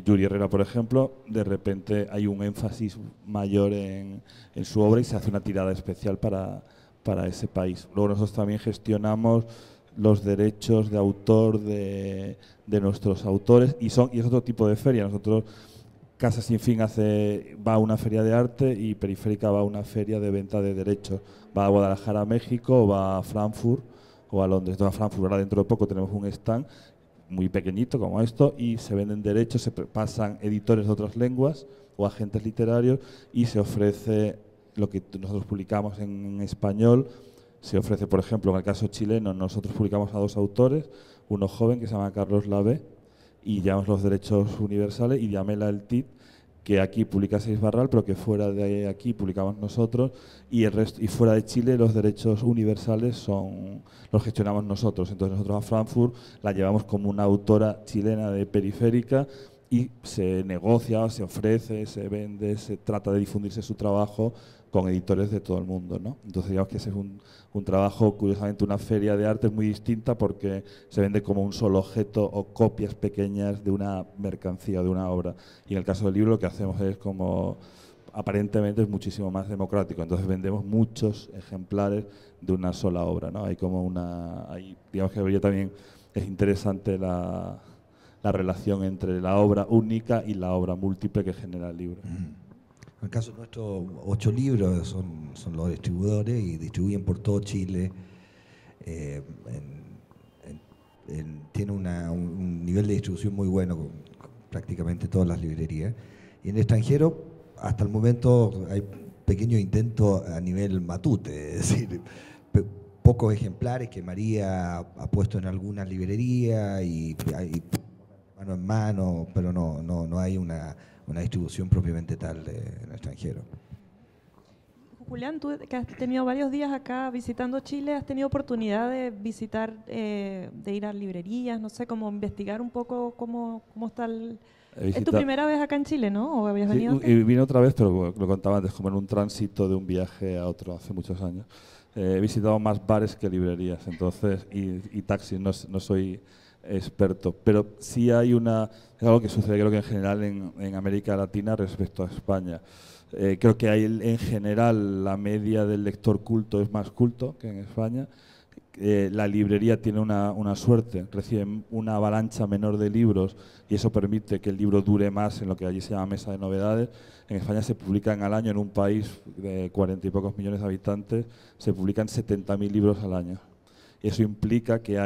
Yuri Herrera, por ejemplo, de repente hay un énfasis mayor en su obra y se hace una tirada especial para ese país. Luego nosotros también gestionamos los derechos de autor de nuestros autores y es otro tipo de feria. Nosotros, Casa Sin Fin va a una feria de arte y Periférica va a una feria de venta de derechos. Va a Guadalajara, México, o va a Frankfurt o a Londres. Entonces, a Frankfurt ahora dentro de poco tenemos un stand muy pequeñito como esto y se venden derechos, se pasan editores de otras lenguas o agentes literarios y se ofrece lo que nosotros publicamos en español. Se ofrece, por ejemplo, en el caso chileno, nosotros publicamos a 2 autores, uno joven que se llama Carlos Lavé y llevamos los derechos universales, y Yamela El Tit, que aquí publica Seis Barral, pero que fuera de aquí publicamos nosotros, y el resto, y fuera de Chile los derechos universales los gestionamos nosotros. Entonces nosotros a Frankfurt la llevamos como una autora chilena de Periférica y se negocia, se ofrece, se vende, se trata de difundirse su trabajo con editores de todo el mundo, ¿no? Entonces digamos que ese es un trabajo, curiosamente una feria de arte es muy distinta porque se vende como un solo objeto o copias pequeñas de una mercancía, de una obra. Y en el caso del libro lo que hacemos es como, aparentemente es muchísimo más democrático, entonces vendemos muchos ejemplares de una sola obra, ¿no? Hay como digamos que también es interesante la relación entre la obra única y la obra múltiple que genera el libro. En el caso nuestro, 8 libros son los distribuidores y distribuyen por todo Chile. Tiene un nivel de distribución muy bueno con prácticamente todas las librerías. Y en el extranjero, hasta el momento, hay pequeños intentos a nivel matute, es decir, pocos ejemplares que María ha puesto en algunas librerías y hay mano en mano, pero no hay una distribución propiamente tal en el extranjero. Julián, tú que has tenido varios días acá visitando Chile, ¿has tenido oportunidad de visitar, de ir a librerías, no sé, como investigar un poco cómo está el... Es tu primera vez acá en Chile, ¿no? ¿O habías venido antes? Y vine otra vez, pero lo contaba antes, como en un tránsito de un viaje a otro hace muchos años. He visitado más bares que librerías, entonces, y taxis, no soy experto, pero sí hay es algo que sucede creo que en general en América Latina respecto a España. Creo que en general la media del lector culto es más culto que en España. La librería tiene una suerte, recibe una avalancha menor de libros y eso permite que el libro dure más en lo que allí se llama mesa de novedades. En España se publican al año, en un país de 40 y pocos millones de habitantes, se publican 70.000 libros al año. Eso implica que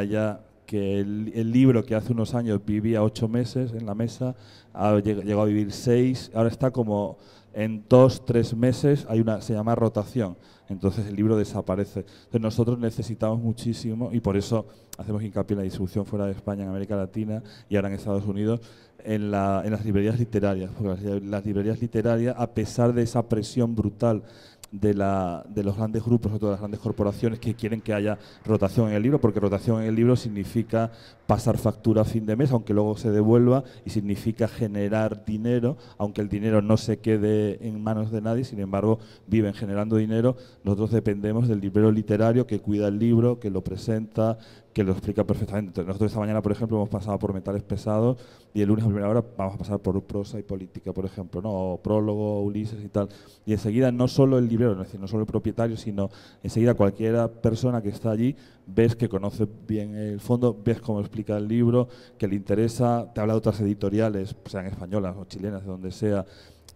el libro que hace unos años vivía 8 meses en la mesa, ha llegado a vivir 6, ahora está como en 2-3 meses, se llama rotación, entonces el libro desaparece. Entonces nosotros necesitamos muchísimo, y por eso hacemos hincapié en la distribución fuera de España, en América Latina y ahora en Estados Unidos, en las librerías literarias, porque las librerías literarias, a pesar de esa presión brutal de los grandes grupos, sobre todo de las grandes corporaciones, que quieren que haya rotación en el libro, porque rotación en el libro significa pasar factura a fin de mes, aunque luego se devuelva, y significa generar dinero, aunque el dinero no se quede en manos de nadie, sin embargo, viven generando dinero. Nosotros dependemos del librero literario que cuida el libro, que lo presenta, que lo explica perfectamente. Entonces, nosotros esta mañana, por ejemplo, hemos pasado por metales pesados y el lunes a primera hora vamos a pasar por prosa y política, por ejemplo, ¿no? O prólogo, Ulises y tal. Y enseguida no solo el librero, es decir, no solo el propietario, sino enseguida cualquier persona que está allí, ves que conoce bien el fondo, ves cómo explica el libro, que le interesa, te habla de otras editoriales, sean españolas o chilenas, de donde sea,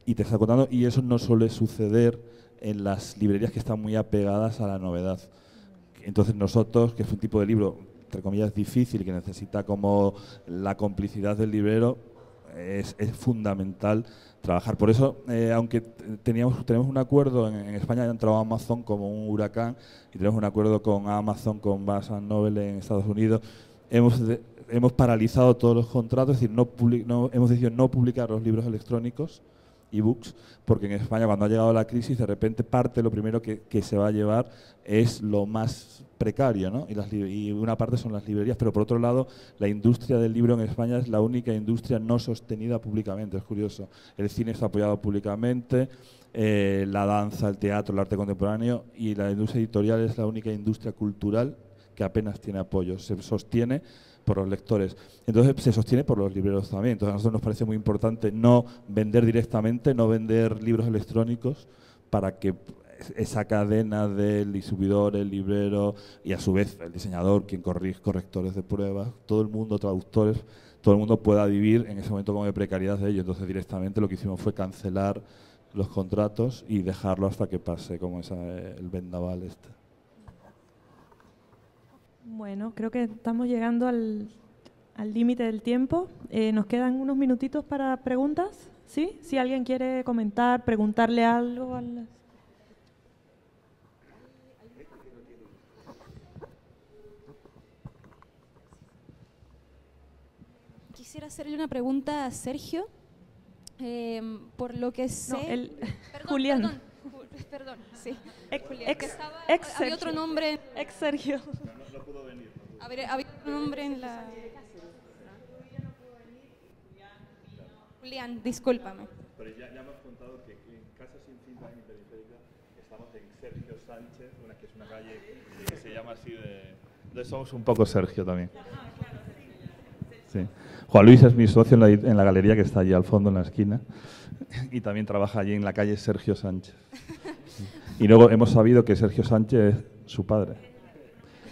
y te está contando. Y eso no suele suceder en las librerías que están muy apegadas a la novedad. Entonces nosotros, que es un tipo de libro, entre comillas, difícil, que necesita como la complicidad del librero, es fundamental trabajar. Por eso, aunque tenemos un acuerdo, en España ha entrado Amazon como un huracán y tenemos un acuerdo con Amazon, con Barnes & Noble en Estados Unidos, hemos paralizado todos los contratos, es decir, hemos decidido no publicar los libros electrónicos, ebooks, porque en España cuando ha llegado la crisis de repente lo primero que se va a llevar es lo más precario, ¿no? Y una parte son las librerías, pero por otro lado la industria del libro en España es la única industria no sostenida públicamente, es curioso. El cine está apoyado públicamente, la danza, el teatro, el arte contemporáneo, y la industria editorial es la única industria cultural que apenas tiene apoyo, se sostiene por los lectores. Entonces se sostiene por los libreros también. Entonces a nosotros nos parece muy importante no vender directamente, no vender libros electrónicos, para que esa cadena del distribuidor, el librero y a su vez el diseñador, quien correctores de pruebas, todo el mundo, traductores, todo el mundo pueda vivir en ese momento como de precariedad de ello. Entonces directamente lo que hicimos fue cancelar los contratos y dejarlo hasta que pase como el vendaval este. Bueno, creo que estamos llegando al límite del tiempo. Nos quedan unos minutitos para preguntas, ¿sí? Si alguien quiere comentar, preguntarle algo. Quisiera hacerle una pregunta a Sergio. Por lo que sé... No, Julián. Perdón, sí. Había otro nombre. Ex Sergio. No pudo venir. Había otro nombre en la... Julián, discúlpame. Pero ya hemos contado que en Casa Sin Cintas en Periférica estamos en Sergio Sánchez, que es una calle que se llama así de... Entonces somos un poco Sergio también. Sí. Juan Luis es mi socio en la galería que está allí al fondo en la esquina y también trabaja allí en la calle Sergio Sánchez. Y luego hemos sabido que Sergio Sánchez es su padre.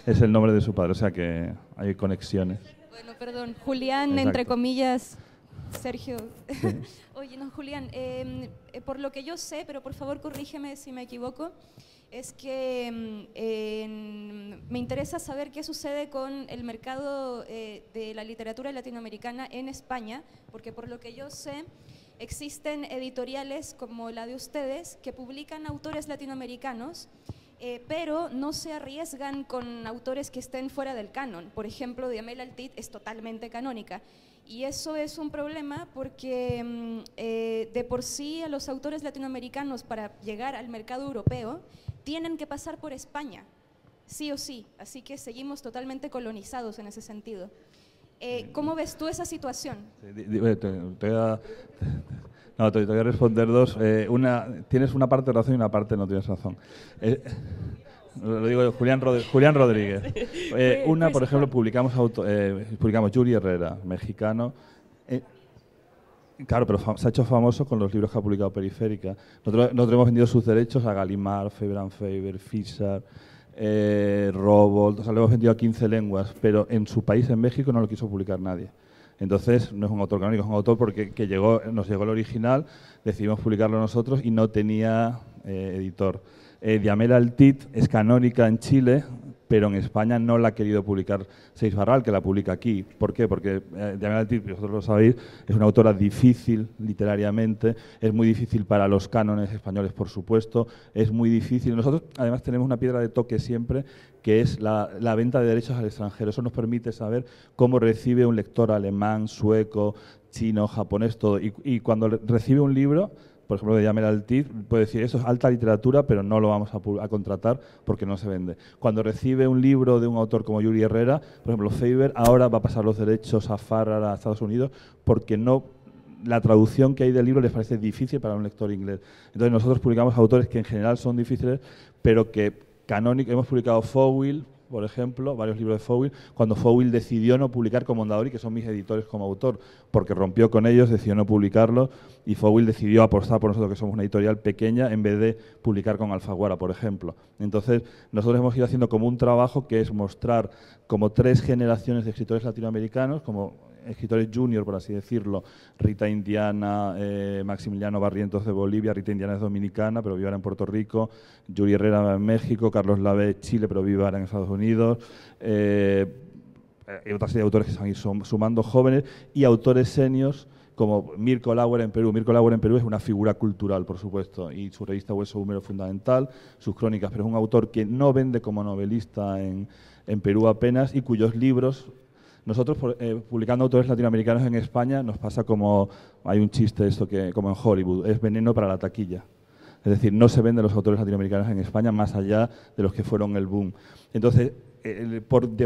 Es el nombre de su padre, o sea que hay conexiones. Bueno, perdón, Julián, exacto. Entre comillas, Sergio. Sí. Oye, no, Julián, por lo que yo sé, pero por favor corrígeme si me equivoco, es que me interesa saber qué sucede con el mercado de la literatura latinoamericana en España, porque por lo que yo sé, existen editoriales como la de ustedes que publican autores latinoamericanos, pero no se arriesgan con autores que estén fuera del canon. Por ejemplo, Diamel Altit es totalmente canónica. Y eso es un problema porque de por sí a los autores latinoamericanos para llegar al mercado europeo tienen que pasar por España, sí o sí. Así que seguimos totalmente colonizados en ese sentido. ¿Cómo ves tú esa situación? Te voy a responder dos. Tienes una parte de razón y una parte no tienes razón. Lo digo Julián Rodríguez. Por ejemplo, publicamos Yuri Herrera, mexicano. Claro, pero se ha hecho famoso con los libros que ha publicado Periférica. Nosotros hemos vendido sus derechos a Gallimard, Faber & Faber, Fisher, Rowohlt, o sea, lo hemos vendido a 15 lenguas, pero en su país, en México, no lo quiso publicar nadie. Entonces, no es un autor canónico, es un autor porque nos llegó el original, decidimos publicarlo nosotros y no tenía editor. Diamel Altit es canónica en Chile, pero en España no la ha querido publicar Seix Barral, que la publica aquí. ¿Por qué? Porque Diamel Altit, vosotros lo sabéis, es una autora difícil literariamente, es muy difícil para los cánones españoles, por supuesto, es muy difícil. Nosotros, además, tenemos una piedra de toque siempre, que es la venta de derechos al extranjero. Eso nos permite saber cómo recibe un lector alemán, sueco, chino, japonés, todo. Y cuando recibe un libro, por ejemplo, de Diamel Altit, puede decir, eso es alta literatura, pero no lo vamos a contratar porque no se vende. Cuando recibe un libro de un autor como Yuri Herrera, por ejemplo, Faber, ahora va a pasar los derechos a Farrar a Estados Unidos porque la traducción que hay del libro les parece difícil para un lector inglés. Entonces nosotros publicamos autores que en general son difíciles, pero que canónicos. Hemos publicado Fowell, por ejemplo, varios libros de Fowell, cuando Fowell decidió no publicar con Mondadori, que son mis editores como autor, porque rompió con ellos, decidió no publicarlo, y Fowell decidió apostar por nosotros, que somos una editorial pequeña, en vez de publicar con Alfaguara, por ejemplo. Entonces, nosotros hemos ido haciendo como un trabajo que es mostrar como 3 generaciones de escritores latinoamericanos, como escritores junior, por así decirlo, Rita Indiana, Maximiliano Barrientos de Bolivia, Rita Indiana es dominicana, pero vive ahora en Puerto Rico, Yuri Herrera en México, Carlos Lave Chile, pero vive ahora en Estados Unidos, hay otra serie de autores que se van a ir sumando, jóvenes, y autores seniors como Mirko Lauer en Perú. Mirko Lauer en Perú es una figura cultural, por supuesto, y su revista Hueso Húmero es fundamental, sus crónicas, pero es un autor que no vende como novelista en Perú apenas y cuyos libros, nosotros publicando autores latinoamericanos en España, nos pasa como, hay un chiste esto que como en Hollywood, es veneno para la taquilla. Es decir, no se venden los autores latinoamericanos en España más allá de los que fueron el boom. Entonces,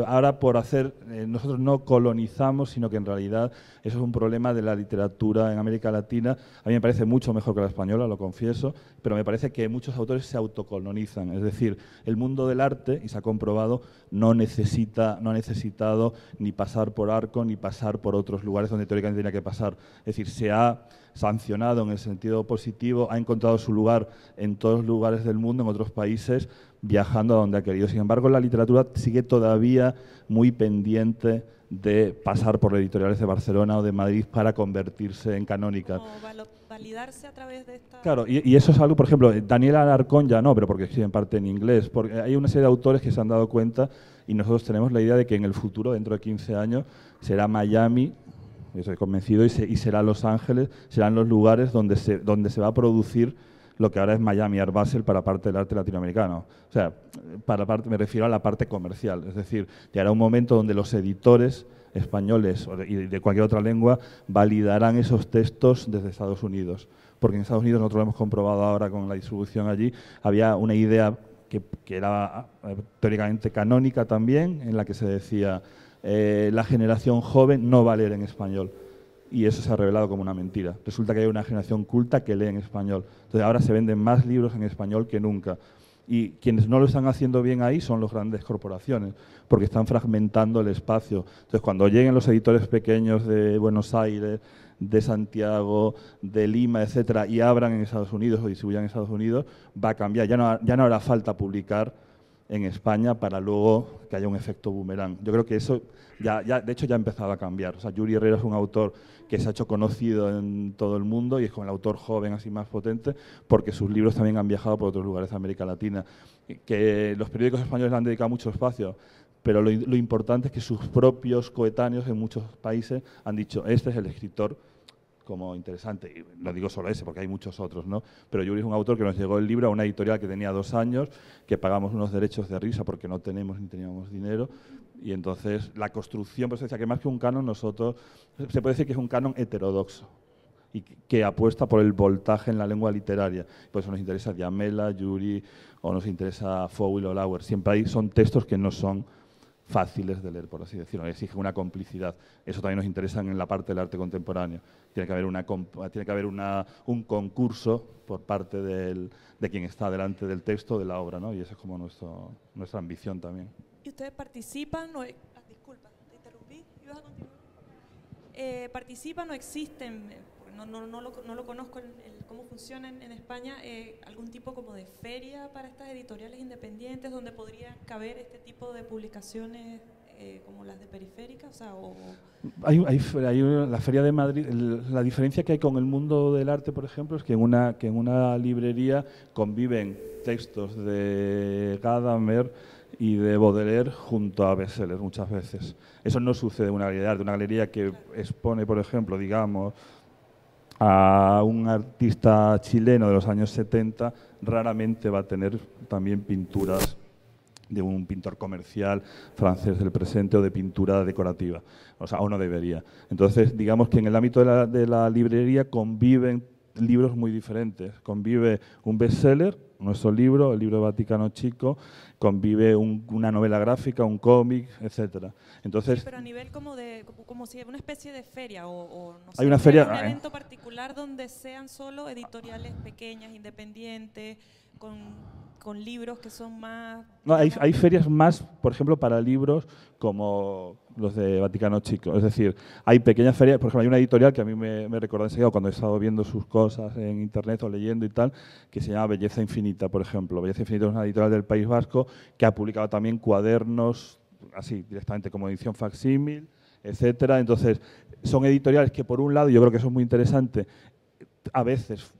ahora por hacer, nosotros no colonizamos, sino que en realidad eso es un problema de la literatura en América Latina. A mí me parece mucho mejor que la española, lo confieso, pero me parece que muchos autores se autocolonizan. Es decir, el mundo del arte, y se ha comprobado, no ha necesitado ni pasar por Arco ni pasar por otros lugares donde teóricamente tenía que pasar. Es decir, se ha sancionado en el sentido positivo, ha encontrado su lugar en todos los lugares del mundo, en otros países, viajando a donde ha querido. Sin embargo, la literatura sigue todavía muy pendiente de pasar por editoriales de Barcelona o de Madrid para convertirse en canónica. Como validarse a través de esta... Claro, y eso es algo, por ejemplo, Daniela Alarcón ya no, pero porque escribe en parte en inglés, porque hay una serie de autores que se han dado cuenta y nosotros tenemos la idea de que en el futuro, dentro de 15 años, será Miami, yo estoy convencido, y será Los Ángeles, serán los lugares donde se va a producir lo que ahora es Miami Art Basel para parte del arte latinoamericano. O sea, me refiero a la parte comercial. Es decir, llegará un momento donde los editores españoles y de cualquier otra lengua validarán esos textos desde Estados Unidos. Porque en Estados Unidos, nosotros lo hemos comprobado ahora con la distribución allí, había una idea que era teóricamente canónica también, en la que se decía la generación joven no va a leer en español. Y eso se ha revelado como una mentira. Resulta que hay una generación culta que lee en español. Entonces ahora se venden más libros en español que nunca. Y quienes no lo están haciendo bien ahí son las grandes corporaciones, porque están fragmentando el espacio. Entonces cuando lleguen los editores pequeños de Buenos Aires, de Santiago, de Lima, etcétera, y abran en Estados Unidos o distribuyan en Estados Unidos, va a cambiar. Ya no hará falta publicar en España para luego que haya un efecto boomerang. Yo creo que eso de hecho ya ha empezado a cambiar. O sea, Yuri Herrera es un autor que se ha hecho conocido en todo el mundo y es como el autor joven así más potente porque sus libros también han viajado por otros lugares de América Latina. Que los periódicos españoles le han dedicado mucho espacio, pero lo importante es que sus propios coetáneos en muchos países han dicho, este es el escritor como interesante, y no digo solo ese, porque hay muchos otros, ¿no? Pero Yuri es un autor que nos llegó el libro a una editorial que tenía 2 años, que pagamos unos derechos de risa porque no tenemos ni teníamos dinero, y entonces la construcción, pues decía que más que un canon, nosotros, se puede decir que es un canon heterodoxo, y que apuesta por el voltaje en la lengua literaria. Por eso nos interesa Diamela, Yuri, o nos interesa Fowell o Lauer. Siempre son textos que no son fáciles de leer, por así decirlo, exigen una complicidad. Eso también nos interesa en la parte del arte contemporáneo. Tiene que haber un concurso por parte de quien está delante del texto, de la obra, ¿no? Y esa es como nuestra ambición también. ¿Y ustedes participan? Disculpa, te interrumpí. ¿Ibas a continuar? ¿Participan o existen? No lo conozco cómo funciona en España, algún tipo como de feria para estas editoriales independientes donde podría caber este tipo de publicaciones como las de Periférica, o sea, Hay la Feria de Madrid. La diferencia que hay con el mundo del arte, por ejemplo, es que en una librería conviven textos de Gadamer y de Baudelaire junto a bestsellers muchas veces. Eso no sucede en una galería de arte. Una galería que expone, por ejemplo, digamos, a un artista chileno de los años 70, raramente va a tener también pinturas de un pintor comercial francés del presente o de pintura decorativa, o no debería. Entonces, digamos que en el ámbito de la librería conviven libros muy diferentes. Convive un bestseller, nuestro libro, el libro de Vaticano Chico, convive una novela gráfica, un cómic, etcétera. Entonces, sí, pero a nivel como si una especie de feria o no sé, hay una feria, un evento particular donde sean solo editoriales pequeñas, independientes, con libros que son más... No, hay ferias más, por ejemplo, para libros como los de Vaticano Chico. Es decir, hay pequeñas ferias, por ejemplo, hay una editorial que a mí me recordó enseguida cuando he estado viendo sus cosas en internet o leyendo y tal, que se llama Belleza Infinita, por ejemplo. Belleza Infinita es una editorial del País Vasco que ha publicado también cuadernos, así directamente como edición facsímil, etcétera. Entonces, son editoriales que, por un lado, yo creo que eso es muy interesante, a veces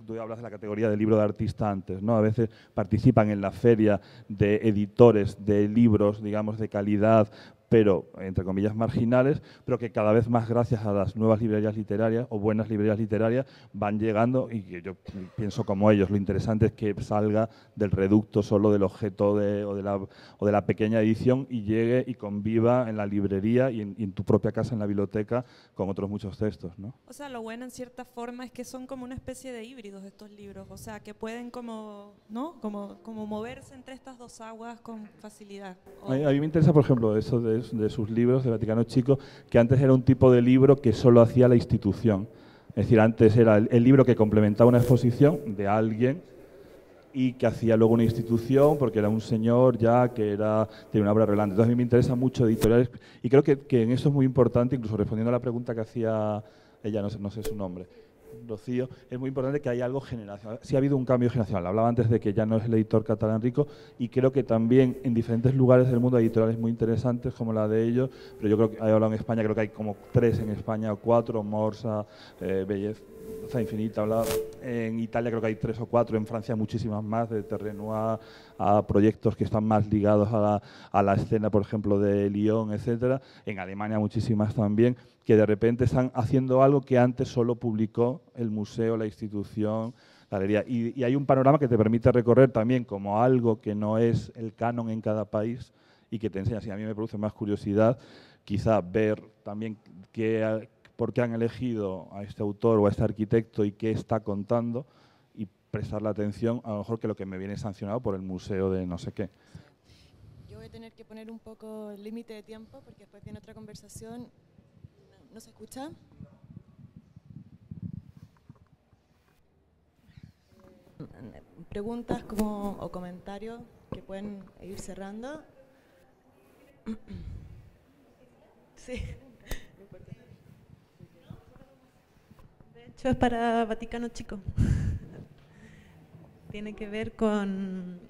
tú hablas de la categoría de libro de artista antes, ¿no? A veces participan en la feria de editores de libros, digamos, de calidad pero entre comillas marginales, pero que cada vez más gracias a las nuevas librerías literarias o buenas librerías literarias van llegando, y que yo pienso como ellos, lo interesante es que salga del reducto solo del objeto o de la pequeña edición y llegue y conviva en la librería y en tu propia casa, en la biblioteca, con otros muchos textos, ¿no? O sea, lo bueno en cierta forma es que son como una especie de híbridos estos libros, o sea, que pueden como, ¿no? Como moverse entre estas dos aguas con facilidad. A mí me interesa, por ejemplo, eso de sus libros, de Vaticano Chico, que antes era un tipo de libro que solo hacía la institución. Es decir, antes era el libro que complementaba una exposición de alguien y que hacía luego una institución porque era un señor ya que tiene una obra relevante. Entonces a mí me interesa mucho editoriales y creo que en eso es muy importante, incluso respondiendo a la pregunta que hacía ella, no sé su nombre, Rocío, es muy importante que haya algo generacional. Sí ha habido un cambio generacional. Hablaba antes de que ya no es el editor catalán rico y creo que también en diferentes lugares del mundo hay editoriales muy interesantes como la de ellos, pero yo creo que he hablado en España, creo que hay como 3 en España o 4, Morsa, Belleza Infinita, en Italia creo que hay 3 o 4, en Francia muchísimas más, de Terrenoir a proyectos que están más ligados a la escena, por ejemplo, de Lyon, etcétera. En Alemania muchísimas también, que de repente están haciendo algo que antes solo publicó el museo, la institución, la galería. Y hay un panorama que te permite recorrer también como algo que no es el canon en cada país y que te enseña. Si a mí me produce más curiosidad, quizá ver también por qué han elegido a este autor o a este arquitecto y qué está contando, y prestarle atención a lo mejor que lo que me viene sancionado por el museo de no sé qué. Yo voy a tener que poner un poco el límite de tiempo porque después viene otra conversación. ¿No se escucha? Preguntas o comentarios que pueden ir cerrando. Sí. De hecho es para Vaticano Chico. Tiene que ver con...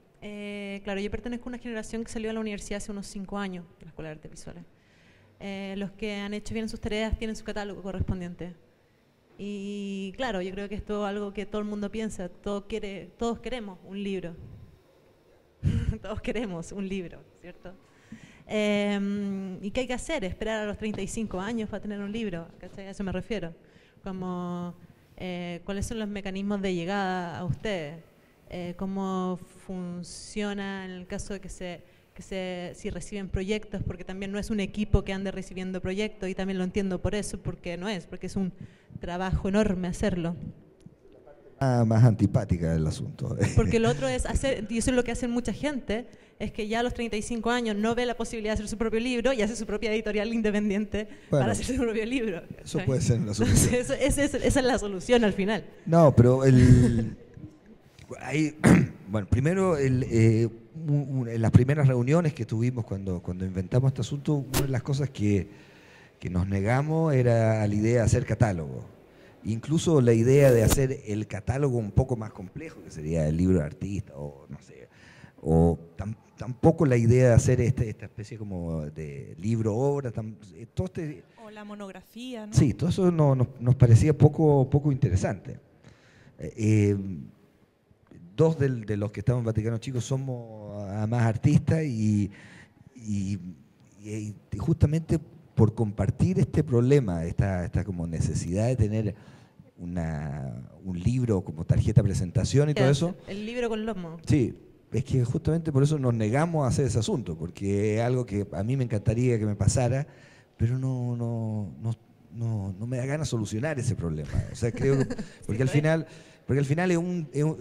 claro, yo pertenezco a una generación que salió a la universidad hace unos 5 años, de la Escuela de Artes Visuales. Los que han hecho bien sus tareas tienen su catálogo correspondiente. Y claro, yo creo que esto es algo que todo el mundo piensa, todos queremos un libro. Todos queremos un libro, ¿cierto? ¿Y qué hay que hacer? Esperar a los 35 años para tener un libro, ¿cachai? A eso me refiero. Como, ¿cuáles son los mecanismos de llegada a ustedes? ¿Cómo funciona en el caso de que si reciben proyectos? Porque también no es un equipo que ande recibiendo proyectos, y también lo entiendo por eso, porque es un trabajo enorme hacerlo. Más antipática del asunto. Porque lo otro es hacer, y eso es lo que hace mucha gente, es que ya a los 35 años no ve la posibilidad de hacer su propio libro y hace su propia editorial independiente para hacer su propio libro. Eso puede ser la solución. Esa es la solución al final. No, pero bueno, primero, en las primeras reuniones que tuvimos cuando inventamos este asunto, una de las cosas que nos negamos era la idea de hacer catálogo. Incluso la idea de hacer el catálogo un poco más complejo, que sería el libro de artista, o no sé, o tampoco la idea de hacer esta especie como de libro-obra, o la monografía, ¿no? Sí, todo eso nos parecía poco interesante. 2 de los que estamos en Vaticano Chico somos además artistas y justamente por compartir este problema, esta como necesidad de tener un libro como tarjeta de presentación y todo eso. El libro con lomo. Sí, es que justamente por eso nos negamos a hacer ese asunto, porque es algo que a mí me encantaría que me pasara, pero no me da ganas de solucionar ese problema. O sea, creo que, porque al final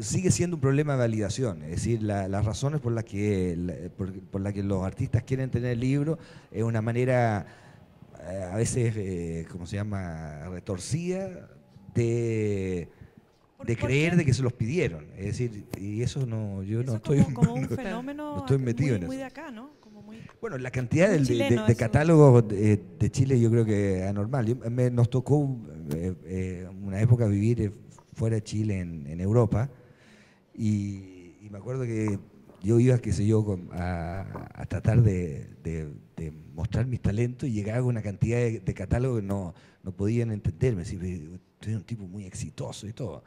sigue siendo un problema de validación. Es decir, las razones por las que los artistas quieren tener el libro es una manera a veces, ¿cómo se llama?, retorcida de creer de que se los pidieron. Es decir, y eso no, yo no estoy... como un fenómeno no estoy metido en eso. Muy de acá, ¿no? Bueno, la cantidad de catálogos de Chile yo creo que es anormal. Nos tocó una época vivir fuera de Chile, en Europa, y me acuerdo que yo iba, qué sé yo, a tratar de mostrar mis talentos, y llegaba con una cantidad de catálogos que no podían entenderme. Soy un tipo muy exitoso y todo.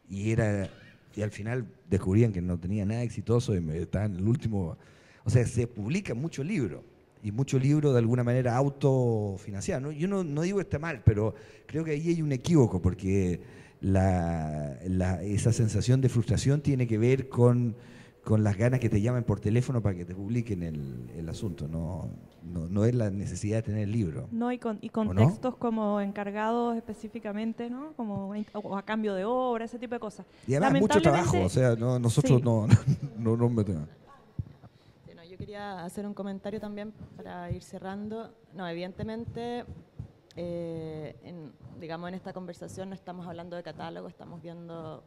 Y al final descubrían que no tenía nada exitoso y me estaba en el último... O sea, se publican muchos libros y mucho libro de alguna manera autofinanciado, ¿no? Yo no digo que esté mal, pero creo que ahí hay un equívoco, porque esa sensación de frustración tiene que ver con las ganas que te llamen por teléfono para que te publiquen el asunto, no es la necesidad de tener el libro. No, y contextos como encargados específicamente, ¿no? Como o a cambio de obra, ese tipo de cosas. Y además mucho trabajo, o sea, nosotros sí. no nos metemos. Bueno, yo quería hacer un comentario también para ir cerrando. No, evidentemente, digamos, en esta conversación no estamos hablando de catálogo, estamos viendo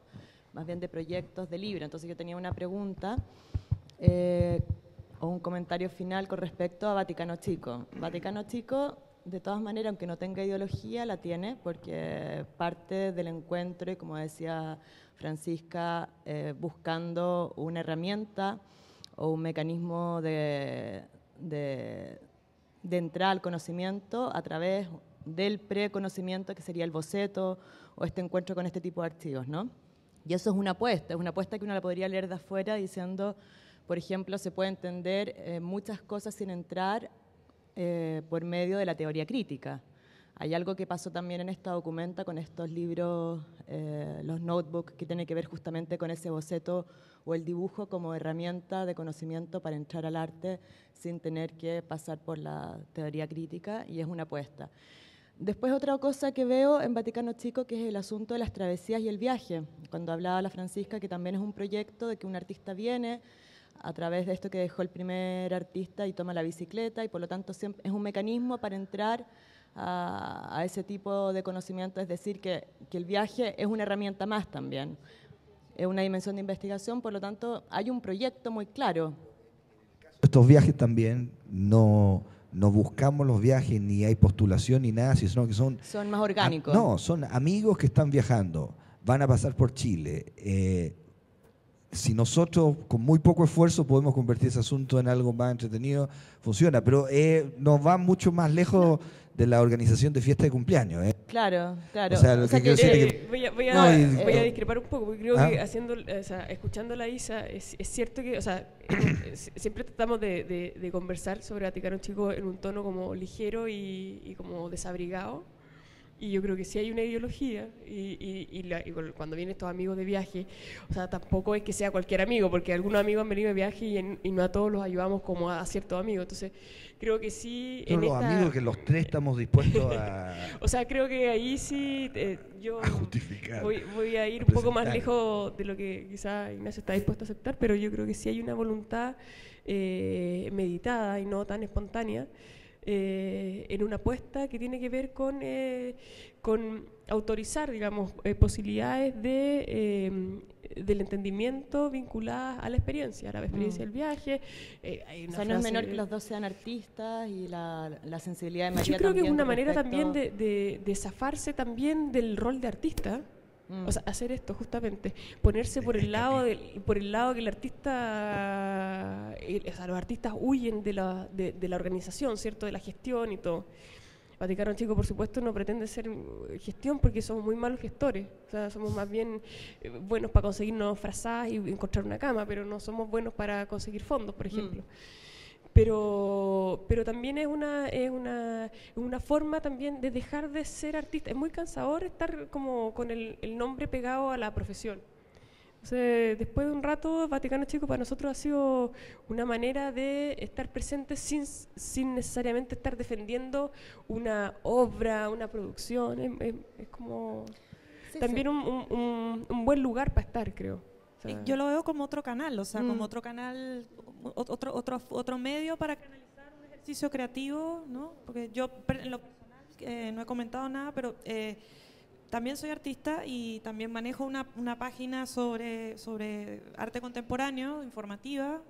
más bien de proyectos de libro. Entonces yo tenía una pregunta o un comentario final con respecto a Vaticano Chico. Vaticano Chico, de todas maneras, aunque no tenga ideología, la tiene, porque parte del encuentro, y como decía Francisca, buscando una herramienta o un mecanismo de entrar al conocimiento a través del preconocimiento, que sería el boceto o este encuentro con este tipo de archivos, ¿no? Y eso es una apuesta que uno la podría leer de afuera diciendo, por ejemplo, se puede entender muchas cosas sin entrar por medio de la teoría crítica. Hay algo que pasó también en esta documenta con estos libros, los notebooks, que tiene que ver justamente con ese boceto o el dibujo como herramienta de conocimiento para entrar al arte sin tener que pasar por la teoría crítica, y es una apuesta. Después otra cosa que veo en Vaticano Chico, que es el asunto de las travesías y el viaje. Cuando hablaba la Francisca, que también es un proyecto de que un artista viene a través de esto que dejó el primer artista y toma la bicicleta, y por lo tanto siempre es un mecanismo para entrar a ese tipo de conocimiento, es decir, que el viaje es una herramienta más también, es una dimensión de investigación, por lo tanto hay un proyecto muy claro. Estos viajes también no buscamos los viajes, ni hay postulación ni nada, sino que son más orgánicos. No, son amigos que están viajando, van a pasar por Chile. Si nosotros con muy poco esfuerzo podemos convertir ese asunto en algo más entretenido, funciona, pero nos va mucho más lejos de la organización de fiesta de cumpleaños. Claro. O sea, lo que quiero decir es que voy a discrepar un poco, porque creo que escuchando a la Isa, es cierto que, siempre tratamos de conversar sobre Vaticano Chico en un tono como ligero y como desabrigado. Y yo creo que sí hay una ideología, y cuando vienen estos amigos de viaje, o sea, tampoco es que sea cualquier amigo, porque algunos amigos han venido de viaje y no a todos los ayudamos como a ciertos amigos. Entonces, creo que sí. Son los amigos que los tres estamos dispuestos a. O sea, creo que ahí sí yo a justificar. Voy a ir un poco más lejos de lo que quizás Ignacio está dispuesto a aceptar, pero yo creo que sí hay una voluntad meditada y no tan espontánea. En una apuesta que tiene que ver con autorizar, digamos, posibilidades del entendimiento vinculadas a la experiencia del viaje. Hay una no es menor que los dos sean artistas y la sensibilidad de María. Yo creo que es una manera respecto... también de zafarse también del rol de artista. O sea, hacer esto justamente, ponerse por el lado que el artista, los artistas huyen de la organización, ¿cierto? De la gestión y todo. Vaticano Chico, por supuesto, no pretende ser gestión porque somos muy malos gestores. O sea, somos más bien buenos para conseguirnos frazadas y encontrar una cama, pero no somos buenos para conseguir fondos, por ejemplo. Pero también es una forma también de dejar de ser artista. Es muy cansador estar como con el nombre pegado a la profesión. Entonces, después de un rato, Vaticano Chico para nosotros ha sido una manera de estar presentes sin necesariamente estar defendiendo una obra, una producción. Es como también un buen lugar para estar, creo. Yo lo veo como otro canal, o sea, como otro canal, otro medio para canalizar un ejercicio creativo, ¿no? Porque yo en lo personal no he comentado nada, pero también soy artista y también manejo una página sobre arte contemporáneo, informativa.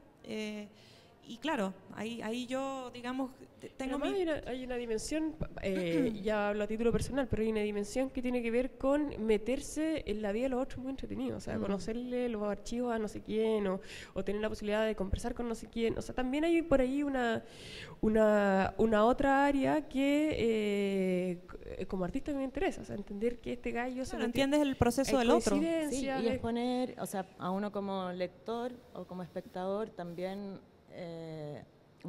Y claro, ahí yo, digamos, tengo hay una dimensión, ya hablo a título personal, pero hay una dimensión que tiene que ver con meterse en la vida de los otros muy entretenido, o sea, conocerle los archivos a no sé quién, o tener la posibilidad de conversar con no sé quién. O sea, también hay por ahí una otra área que como artista me interesa, o sea, entender que este gallo... Claro, entiendes el proceso del otro. Sí, y exponer, o sea, a uno como lector o como espectador también...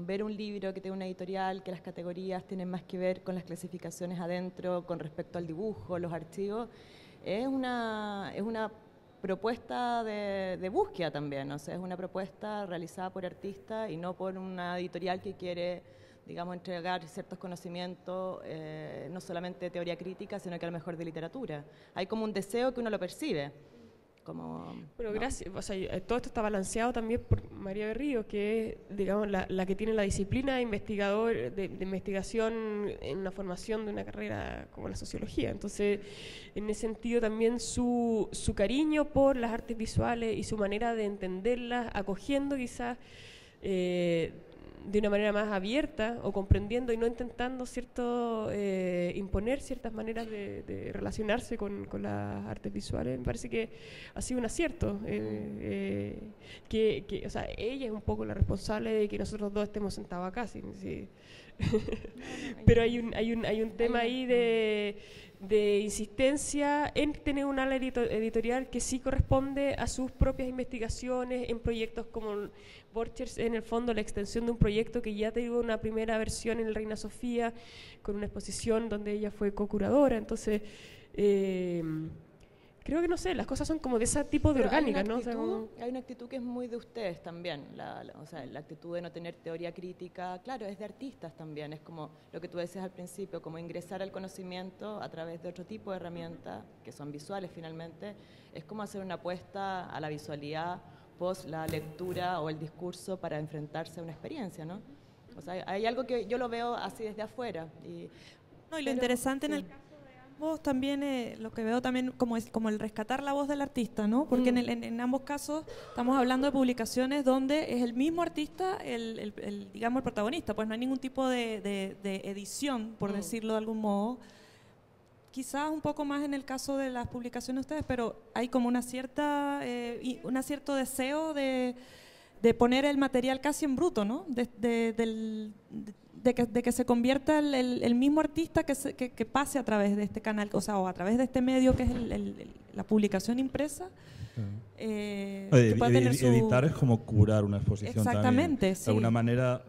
ver un libro que tiene una editorial, que las categorías tienen más que ver con las clasificaciones adentro, con respecto al dibujo, los archivos, es una propuesta de búsqueda también, o sea, es una propuesta realizada por artistas y no por una editorial que quiere, digamos, entregar ciertos conocimientos, no solamente de teoría crítica, sino que a lo mejor de literatura. Hay como un deseo que uno lo percibe. Bueno, gracias. O sea, todo esto está balanceado también por María Berrío, que es, digamos, la que tiene la disciplina de investigador, de investigación en una formación de una carrera como la sociología. Entonces, en ese sentido también su cariño por las artes visuales y su manera de entenderlas, acogiendo quizás de una manera más abierta o comprendiendo y no intentando imponer ciertas maneras de relacionarse con las artes visuales. Me parece que ha sido un acierto, o sea, ella es un poco la responsable de que nosotros dos estemos sentados acá, sí. Pero hay un tema ahí de insistencia en tener un ala editorial que sí corresponde a sus propias investigaciones en proyectos como Borchers, en el fondo la extensión de un proyecto que ya tuvo una primera versión en el Reina Sofía con una exposición donde ella fue co-curadora. Entonces creo que, no sé, las cosas son como de ese tipo de orgánicas, ¿no? O sea, hay una actitud que es muy de ustedes también, o sea, la actitud de no tener teoría crítica, claro, es de artistas también, es como lo que tú decías al principio, como ingresar al conocimiento a través de otro tipo de herramientas, que son visuales finalmente, es como hacer una apuesta a la visualidad post la lectura o el discurso para enfrentarse a una experiencia, ¿no? O sea, hay algo que yo lo veo así desde afuera. Y lo interesante en el caso vos también, lo que veo también como el rescatar la voz del artista, ¿no? Porque en ambos casos estamos hablando de publicaciones donde es el mismo artista digamos, el protagonista, pues no hay ningún tipo de edición, por decirlo de algún modo. Quizás un poco más en el caso de las publicaciones de ustedes, pero hay como un cierto deseo de poner el material casi en bruto, ¿no? De que se convierta el mismo artista que pase a través de este canal, o sea, o a través de este medio que es la publicación impresa. Editar es como curar una exposición. Exactamente, también. Sí. De alguna manera,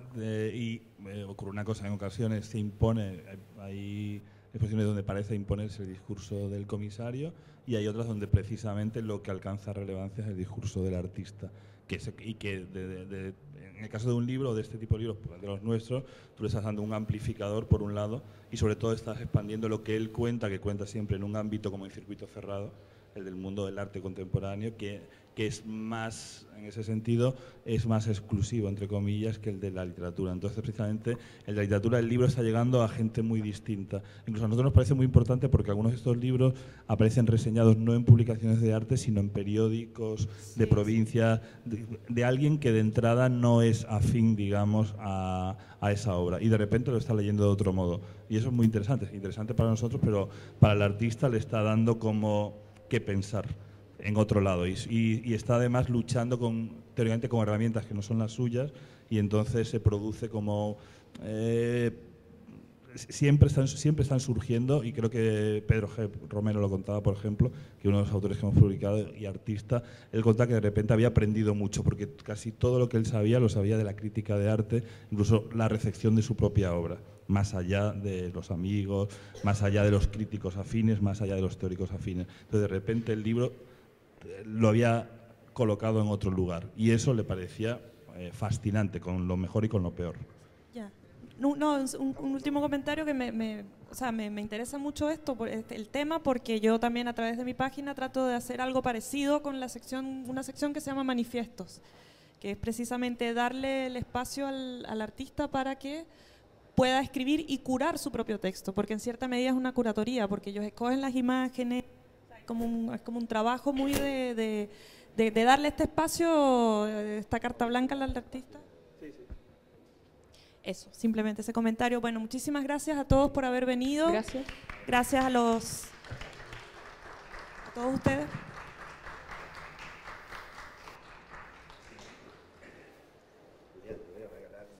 ocurre una cosa, en ocasiones se impone, hay exposiciones donde parece imponerse el discurso del comisario y hay otras donde precisamente lo que alcanza relevancia es el discurso del artista. En el caso de un libro, de este tipo de libros, de los nuestros, tú le estás dando un amplificador por un lado y sobre todo estás expandiendo lo que él cuenta, que cuenta siempre en un ámbito como en circuito cerrado, el del mundo del arte contemporáneo, que es más, en ese sentido, es más exclusivo, entre comillas, que el de la literatura. Entonces, precisamente, el de la literatura, el libro está llegando a gente muy distinta. Incluso a nosotros nos parece muy importante porque algunos de estos libros aparecen reseñados no en publicaciones de arte, sino en periódicos de provincia, de alguien que de entrada no es afín, digamos, a esa obra. Y de repente lo está leyendo de otro modo. Y eso es muy interesante para nosotros, pero para el artista le está dando como que pensar en otro lado y está además luchando teóricamente con herramientas que no son las suyas y entonces se produce como siempre están surgiendo, y creo que Pedro G. Romero lo contaba, por ejemplo, que uno de los autores que hemos publicado y artista, él contaba que de repente había aprendido mucho porque casi todo lo que él sabía lo sabía de la crítica de arte, incluso la recepción de su propia obra, más allá de los amigos, más allá de los críticos afines, más allá de los teóricos afines. Entonces de repente el libro lo había colocado en otro lugar y eso le parecía fascinante, con lo mejor y con lo peor. Ya. Un último comentario que me interesa mucho el tema, porque yo también a través de mi página trato de hacer algo parecido con una sección que se llama Manifiestos, que es precisamente darle el espacio al artista para que pueda escribir y curar su propio texto, porque en cierta medida es una curatoría, porque ellos escogen las imágenes, es como un trabajo muy de darle este espacio, esta carta blanca al artista. Sí. Eso, simplemente ese comentario. Bueno, muchísimas gracias a todos por haber venido. Gracias. Gracias a todos ustedes.